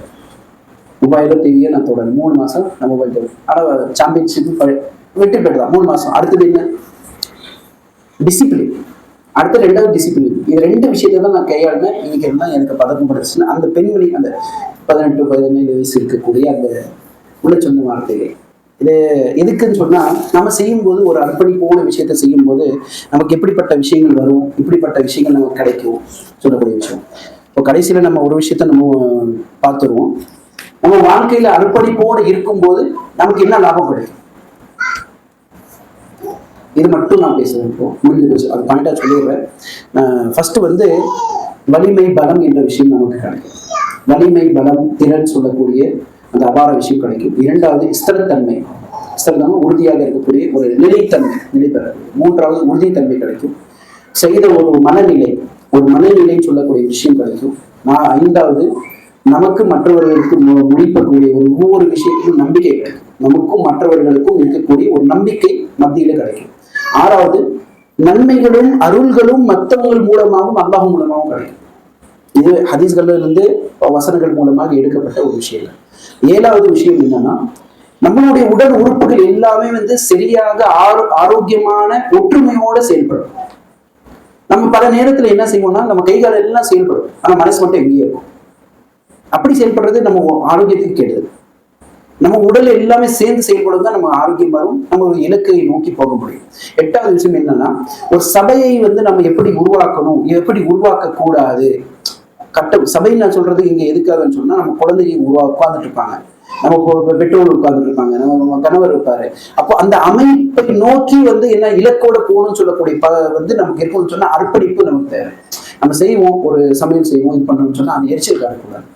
மொபைலோ டிவியோ நான் தொடலை. 3 மாதம் நான் மொபைல் தொடலை. ஆனால் சாம்பியன்ஷிப்பு வெட்டி பேட்டலாம் 3 மாதம். அடுத்தது என்ன? டிசிப்ளின். அடுத்த 2வது டிசிப்ளின். இது 2 விஷயத்தை தான் நான் கையாளுனேன். இன்னைக்கு இருந்தால் எனக்கு பதக்கம் படுத்துச்சுன்னா அந்த பெண்மணி அந்த 18-17 வயசு இருக்கக்கூடிய அந்த உள்ள சொன்ன வார்த்தைகள் இது எதுக்குன்னு சொன்னா, நம்ம செய்யும்போது ஒரு அர்ப்பணிப்போன விஷயத்த செய்யும் போது நமக்கு எப்படிப்பட்ட விஷயங்கள் வரும், இப்படிப்பட்ட விஷயங்கள் நமக்கு கிடைக்கும் சொல்லக்கூடிய விஷயம். இப்போ கடைசியில நம்ம ஒரு விஷயத்த நம்ம பார்த்துருவோம். நம்ம வாழ்க்கையில அர்ப்பணிப்போடு இருக்கும்போது நமக்கு என்ன லாபம் கிடைக்கும், இது மட்டும் நான் பேசுவேன். இப்போ முடிஞ்சு போச்சு, அது பாயிண்டா சொல்லிடுறேன். ஃபர்ஸ்ட் வந்து வலிமை பலம் என்ற விஷயம் நமக்கு கிடைக்கும். வலிமை பலம் திறன் சொல்லக்கூடிய அந்த அபார விஷயம் கிடைக்கும். 2வது ஸ்திரத்தன்மை. ஸ்திரத்தன்மை உறுதியாக இருக்கக்கூடிய ஒரு நிலைத்தன்மை, நிலைபெற. 3வது உறுதித்தன்மை கிடைக்கும். செய்த ஒரு மனநிலைன்னு சொல்லக்கூடிய விஷயம் கிடைக்கும். 5வது நமக்கு மற்றவர்களுக்கு முடிக்கக்கூடிய ஒவ்வொரு விஷயத்திலும் நம்பிக்கை கிடைக்கும். நமக்கும் மற்றவர்களுக்கும் இருக்கக்கூடிய ஒரு நம்பிக்கை மத்தியில கிடைக்கும். 6வது நன்மைகளும் அருள்களும் மற்றவங்கள் மூலமாகவும் அல்லாஹ் மூலமாகவும் கிடைக்கும். இது ஹதீஸ்கள்ல இருந்து வசனங்கள் மூலமாக எடுக்கப்பட்ட ஒரு விஷயம். 7வது விஷயம் என்னன்னா, நம்மளுடைய உடல் உறுப்புகள் எல்லாமே வந்து சரியாக ஆரோக்கியமான ஒற்றுமையோட செயல்படும். நம்ம பல நேரத்துல என்ன செய்வோம்னா, நம்ம கைகால எல்லாம் செயல்படும், ஆனா மனசு மட்டும் எங்கேயும் இருக்கும். அப்படி செயல்படுறது நம்ம ஆரோக்கியத்துக்கு கெடுதல். நம்ம உடல் எல்லாமே சேர்ந்து செயல்படும் தான் நம்ம ஆரோக்கியம் வரும், நம்ம ஒரு இலக்கை நோக்கி போக முடியும். 8வது விஷயம் என்னன்னா, ஒரு சபையை வந்து நம்ம எப்படி உருவாக்கணும், எப்படி உருவாக்க கூடாது. சபைன்னு நான் சொல்றது இங்க எதுக்காகன்னு சொன்னா, நம்ம குழந்தைங்க உட்கார்ந்துட்டு இருப்பாங்க, நம்ம பெற்றோர் உட்கார்ந்துட்டு இருப்பாங்க, நம்ம கணவர் இருப்பாரு. அப்போ அந்த அமைப்பை நோக்கி வந்து என்ன இலக்கோட போகணும்னு சொல்லக்கூடிய வந்து நமக்கு இருக்கணும்னு சொன்னா அர்ப்பணிப்பு நமக்கு தேவை. நம்ம செய்வோம், ஒரு சமையல் செய்வோம், இது பண்ணணும்னு சொன்னா அந்த எரிச்சல் காட்டக்கூடாது.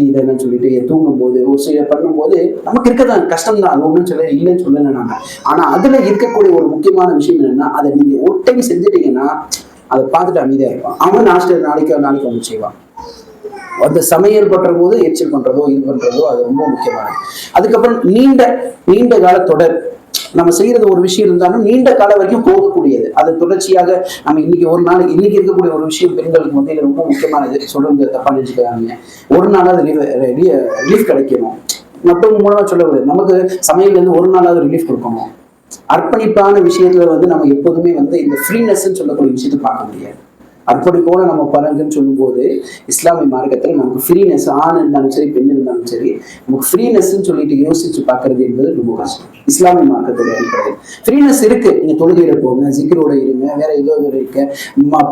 இதெல்லாம் சொல்லிட்டு தூங்கும் போது ஒரு சில பண்ணும்போது நமக்கு இருக்கதான் கஷ்டம் தான், அது ஒன்றும் சொல்ல இல்லைன்னு சொல்லலை நாங்க. ஆனா அதுல இருக்கக்கூடிய ஒரு முக்கியமான விஷயம் என்னன்னா, அதை நீங்க ஒரு டைம் செஞ்சுட்டீங்கன்னா அதை பார்த்துட்டு அமைதியா இருப்பான். அவன் நாளைக்கு வந்து செய்வான். அந்த சமையல் பண்ற போது எச்சல் பண்றதோ இது பண்றதோ அது ரொம்ப முக்கியமானது. அதுக்கப்புறம் நீண்ட கால தொடர். நம்ம செய்யறது ஒரு விஷயம் இருந்தாலும் நீண்ட காலம் வரைக்கும் போகக்கூடியது. அது தொடர்ச்சியாக நம்ம இன்னைக்கு இருக்கக்கூடிய ஒரு விஷயம் பெண்களுக்கு மத்தியில ரொம்ப முக்கியமானது. சொல்றது தப்பா நினைச்சுக்கிறாங்க. ஒரு நாளாவது ரிலீஃப் கிடைக்கணும். மற்றவங்க மூலமா சொல்லக்கூடாது, நமக்கு சமையல் இருந்து ஒரு நாளாவது ரிலீஃப் கொடுக்கணும். அர்ப்பணிப்பான விஷயத்துல வந்து நம்ம எப்போதுமே வந்து இந்த ஃப்ரீனஸ்ன்னு சொல்லக்கூடிய விஷயத்தை பார்க்க முடியாது. அர்ப்பணிப்போல நம்ம பலன்கள்னு சொல்லும் போது இஸ்லாமிய மார்க்கத்தில் நமக்கு ஃப்ரீனஸ், ஆண் இருந்தாலும் சரி பெண் இருந்தாலும் சரி, நமக்கு ஃப்ரீனஸ்ன்னு சொல்லிட்டு யோசிச்சு பார்க்கறது என்பது ரொம்ப கஷ்டம். இஸ்லாமிய மார்க்கத்துடைய அடிப்படையில் ஃப்ரீனஸ் இருக்கு. நீங்க தொழுகையில போங்க, ஜிக்ரோட இருங்க, வேற ஏதோ இருக்க,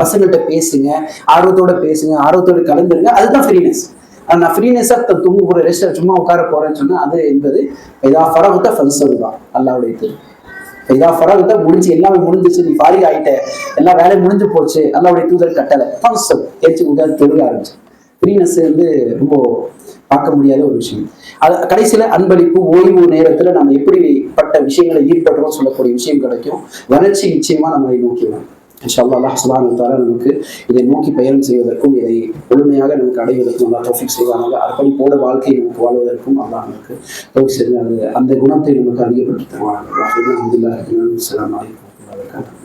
பசங்கள்கிட்ட பேசுங்க, ஆர்வத்தோட பேசுங்க, ஆர்வத்தோட கலந்துருங்க, அதுதான் ஃப்ரீனஸ். நான் ஃப்ரீனஸா தூங்க போற ரெஸ்ட் சும்மா உட்கார போறேன்னு சொன்னா அது என்பது ஏதா ஃபரகுத்தா ஃபல்சதுதான் அல்லாஹ்வுடைய இது. இதா ஃபரகுத்தா முடிஞ்சு, எல்லாமே முடிஞ்சிச்சு, நீ ஃபாரிக் ஆயிட்ட, எல்லா வேலையும் முடிஞ்சு போச்சு, அல்லாஹ்வுடைய தூதர் கட்டளை ஃபல்சத் ஏற்றி உட்காந்து தொழுக ஆரம்பிச்சு. ஃப்ரீனஸ் வந்து ரொம்ப பார்க்க முடியாத ஒரு விஷயம். அது கடைசியில அன்பளிப்பு, ஓய்வு நேரத்துல நம்ம எப்படிப்பட்ட விஷயங்களை ஈடுபடுறோம் சொல்லக்கூடிய விஷயம் கிடைக்கும். வளர்ச்சி நிச்சயமா நம்மளை நோக்கி வரும். இன்ஷா அல்லாஹ் சுப்ஹானஹு வ தஆலா நமக்கு இதை நோக்கி பயணம் செய்வதற்கும் இதை முழுமையாக நமக்கு அடைவதற்கும் அல்லாஹ் தௌஃபீக் செய்வானாக. அர்ப்பணிப்போட வாழ்க்கையை நமக்கு வாழ்வதற்கும் அல்லாஹ் நமக்கு தௌஃபீக் செய்வானாக. அந்த குணத்தை நமக்கு அதிகப்படுத்தி தருவானாக. அல்ஹம்துலில்லாஹ். அஸ்ஸலாமு அலைக்கும்.